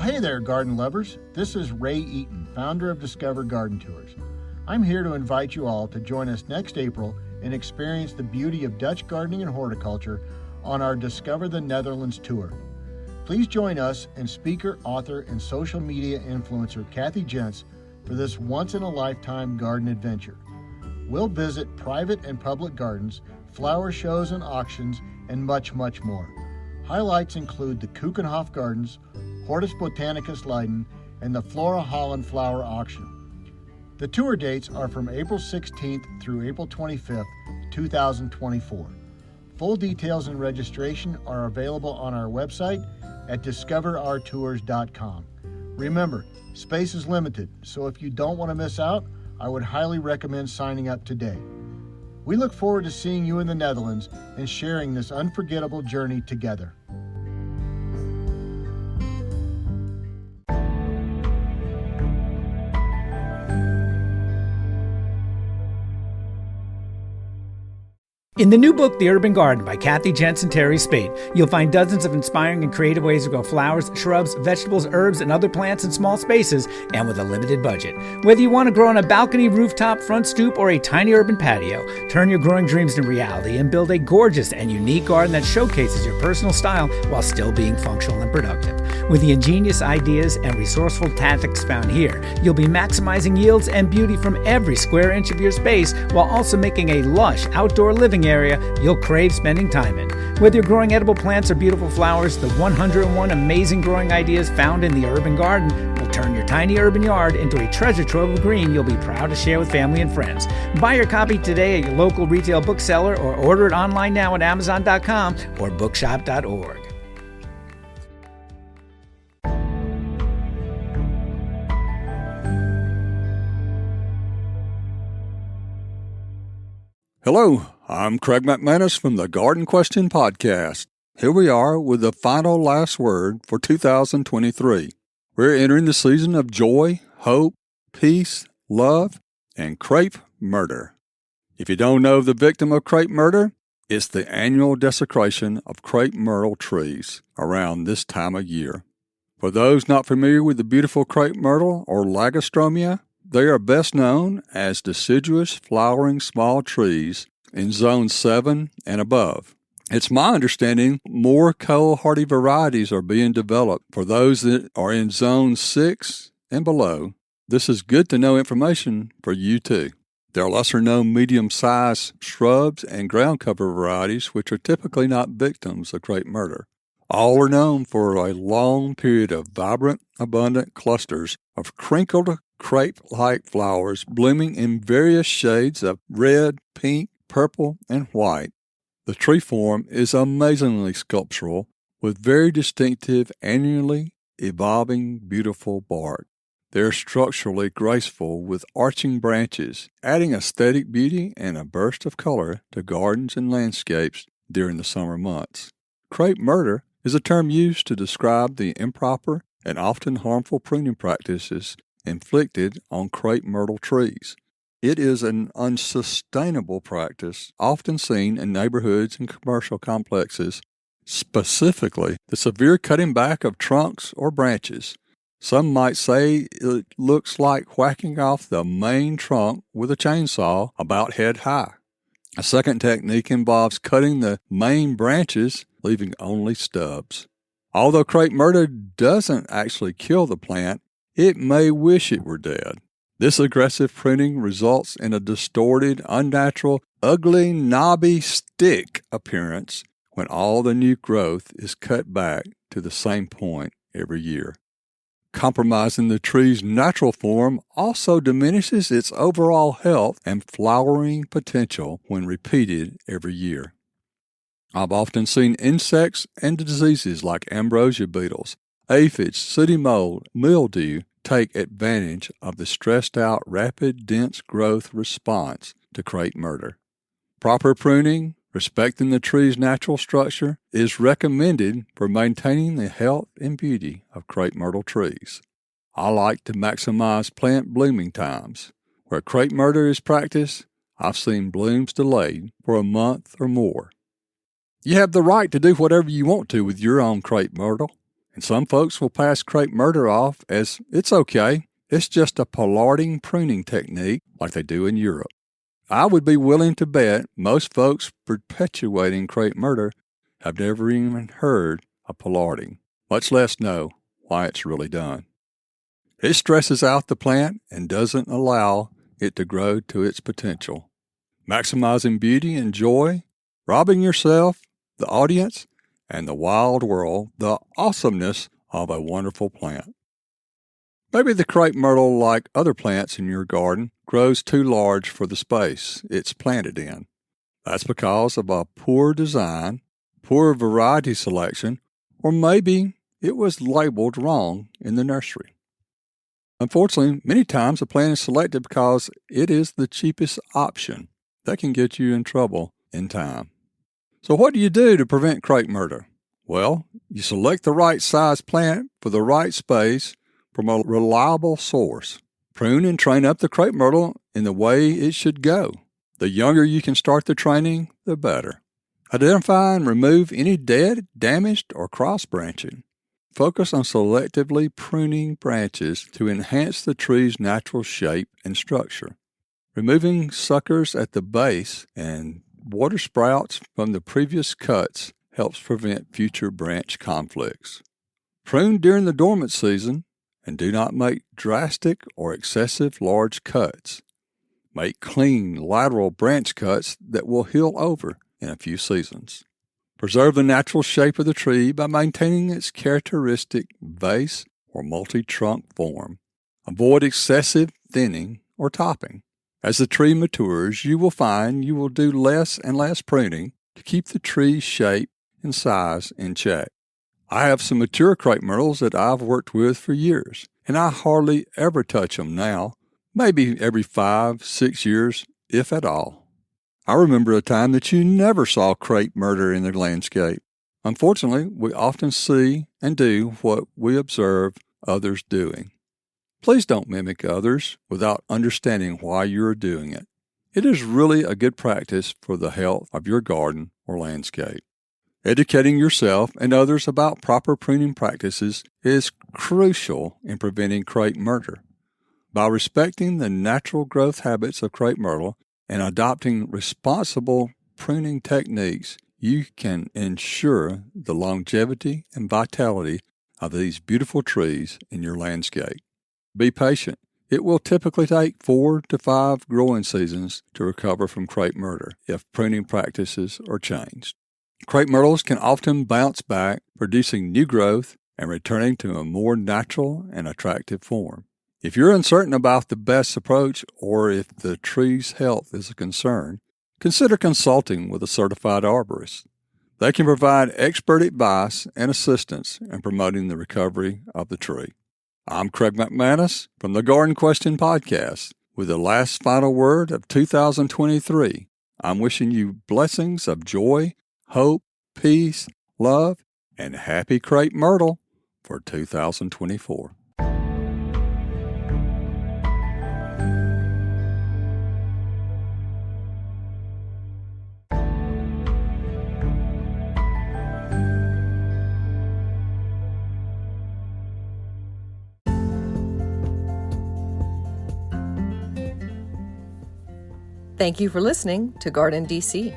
Hey there, garden lovers. This is Ray Eaton, founder of Discover Garden Tours. I'm here to invite you all to join us next April and experience the beauty of Dutch gardening and horticulture on our Discover the Netherlands tour. Please join us and speaker, author, and social media influencer Kathy Jentz for this once-in-a-lifetime garden adventure. We'll visit private and public gardens, flower shows and auctions, and much, much more. Highlights include the Keukenhof Gardens, Hortus Botanicus Leiden, and the Flora Holland Flower Auction. The tour dates are from April 16th through April 25th, 2024. Full details and registration are available on our website at discoverourtours.com. Remember, space is limited, so if you don't want to miss out, I would highly recommend signing up today. We look forward to seeing you in the Netherlands and sharing this unforgettable journey together. In the new book, The Urban Garden by Kathy Jentz and Terry Spate, you'll find dozens of inspiring and creative ways to grow flowers, shrubs, vegetables, herbs, and other plants in small spaces and with a limited budget. Whether you want to grow on a balcony, rooftop, front stoop, or a tiny urban patio, turn your growing dreams into reality and build a gorgeous and unique garden that showcases your personal style while still being functional and productive. With the ingenious ideas and resourceful tactics found here, you'll be maximizing yields and beauty from every square inch of your space while also making a lush outdoor living area you'll crave spending time in. Whether you're growing edible plants or beautiful flowers, the 101 amazing growing ideas found in the urban garden will turn your tiny urban yard into a treasure trove of green you'll be proud to share with family and friends. Buy your copy today at your local retail bookseller or order it online now at Amazon.com or bookshop.org. Hello, I'm Craig McManus from the Garden Question Podcast. Here we are with the final last word for 2023. We're entering the season of joy, hope, peace, love, and crepe murder. If you don't know the victim of crepe myrtle, it's the annual desecration of crepe myrtle trees around this time of year. For those not familiar with the beautiful crepe myrtle or Lagostromia, they are best known as deciduous flowering small trees in zone 7 and above. It's my understanding more cold hardy varieties are being developed for those that are in zone 6 and below. This is good to know information for you too. There are lesser-known medium-sized shrubs and ground cover varieties which are typically not victims of crepe myrtle. All are known for a long period of vibrant, abundant clusters of crinkled crepe-like flowers blooming in various shades of red, pink, purple, and white. The tree form is amazingly sculptural with very distinctive, annually evolving, beautiful bark. They're structurally graceful with arching branches, adding aesthetic beauty and a burst of color to gardens and landscapes during the summer months. Crepe myrtle is a term used to describe the improper and often harmful pruning practices inflicted on crepe myrtle trees. It is an unsustainable practice often seen in neighborhoods and commercial complexes, specifically the severe cutting back of trunks or branches. Some might say it looks like whacking off the main trunk with a chainsaw about head high. A second technique involves cutting the main branches, leaving only stubs. Although crepe myrtle doesn't actually kill the plant, it may wish it were dead. This aggressive pruning results in a distorted, unnatural, ugly, knobby stick appearance when all the new growth is cut back to the same point every year. Compromising the tree's natural form also diminishes its overall health and flowering potential when repeated every year. I've often seen insects and diseases like ambrosia beetles, aphids, sooty mold, mildew take advantage of the stressed-out, rapid, dense growth response to crepe myrtle. Proper pruning, respecting the tree's natural structure, is recommended for maintaining the health and beauty of crepe myrtle trees. I like to maximize plant blooming times. Where crepe myrtle is practiced, I've seen blooms delayed for a month or more. You have the right to do whatever you want to with your own crepe myrtle, and some folks will pass crepe myrtle off as it's okay, it's just a pollarding pruning technique like they do in Europe. I would be willing to bet most folks perpetuating crepe myrtle have never even heard of pollarding, much less know why it's really done. It stresses out the plant and doesn't allow it to grow to its potential, maximizing beauty and joy, robbing yourself, the audience, and the wild world the awesomeness of a wonderful plant. Maybe the crepe myrtle, like other plants in your garden, grows too large for the space it's planted in. That's because of a poor design, poor variety selection, or maybe it was labeled wrong in the nursery. Unfortunately, many times a plant is selected because it is the cheapest option. That can get you in trouble in time. So what do you do to prevent crepe myrtle? Well, you select the right size plant for the right space from a reliable source. Prune and train up the crepe myrtle in the way it should go. The younger you can start the training, the better. Identify and remove any dead, damaged, or cross branching. Focus on selectively pruning branches to enhance the tree's natural shape and structure. Removing suckers at the base and water sprouts from the previous cuts helps prevent future branch conflicts. Prune during the dormant season and do not make drastic or excessive large cuts. Make clean lateral branch cuts that will heal over in a few seasons. Preserve the natural shape of the tree by maintaining its characteristic vase or multi-trunk form. Avoid excessive thinning or topping. As the tree matures, you will find you will do less and less pruning to keep the tree's shape and size in check. I have some mature crepe myrtles that I've worked with for years, and I hardly ever touch them now, maybe every 5-6 years, if at all. I remember a time that you never saw crepe myrtle in the landscape. Unfortunately, we often see and do what we observe others doing. Please don't mimic others without understanding why you're doing it. It is really a good practice for the health of your garden or landscape. Educating yourself and others about proper pruning practices is crucial in preventing crepe murder. By respecting the natural growth habits of crepe myrtle and adopting responsible pruning techniques, you can ensure the longevity and vitality of these beautiful trees in your landscape. Be patient. It will typically take 4 to 5 growing seasons to recover from crepe myrtle if pruning practices are changed. Crepe myrtles can often bounce back, producing new growth and returning to a more natural and attractive form. If you're uncertain about the best approach or if the tree's health is a concern, consider consulting with a certified arborist. They can provide expert advice and assistance in promoting the recovery of the tree. I'm Craig McManus from the Garden Question Podcast. With the last final word of 2023, I'm wishing you blessings of joy, hope, peace, love, and happy crepe myrtle for 2024. Thank you for listening to GardenDC.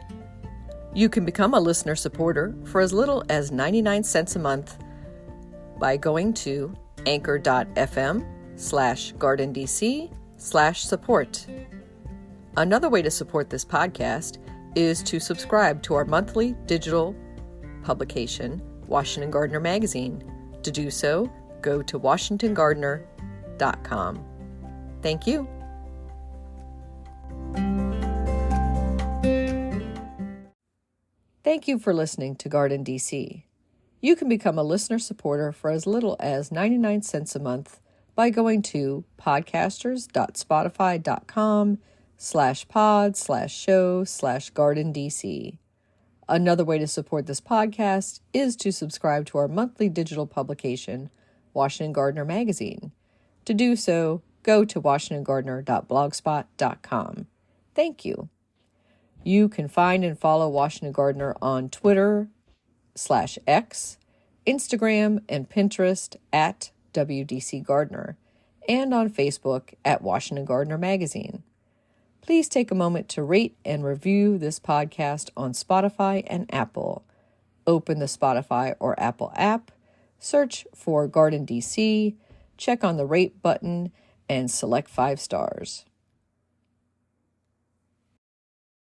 You can become a listener supporter for as little as 99 cents a month by going to anchor.fm/GardenDC/support. Another way to support this podcast is to subscribe to our monthly digital publication, Washington Gardener Magazine. To do so, go to WashingtonGardener.com. Thank you. Thank you for listening to GardenDC. You can become a listener supporter for as little as 99 cents a month by going to podcasters.spotify.com/pod/show/GardenDC. Another way to support this podcast is to subscribe to our monthly digital publication, Washington Gardener Magazine. To do so, go to washingtongardener.blogspot.com. Thank you. You can find and follow Washington Gardener on Twitter /X, Instagram, and Pinterest at WDC Gardener, and on Facebook at Washington Gardener Magazine. Please take a moment to rate and review this podcast on Spotify and Apple. Open the Spotify or Apple app, search for GardenDC, check on the rate button, and select 5 stars.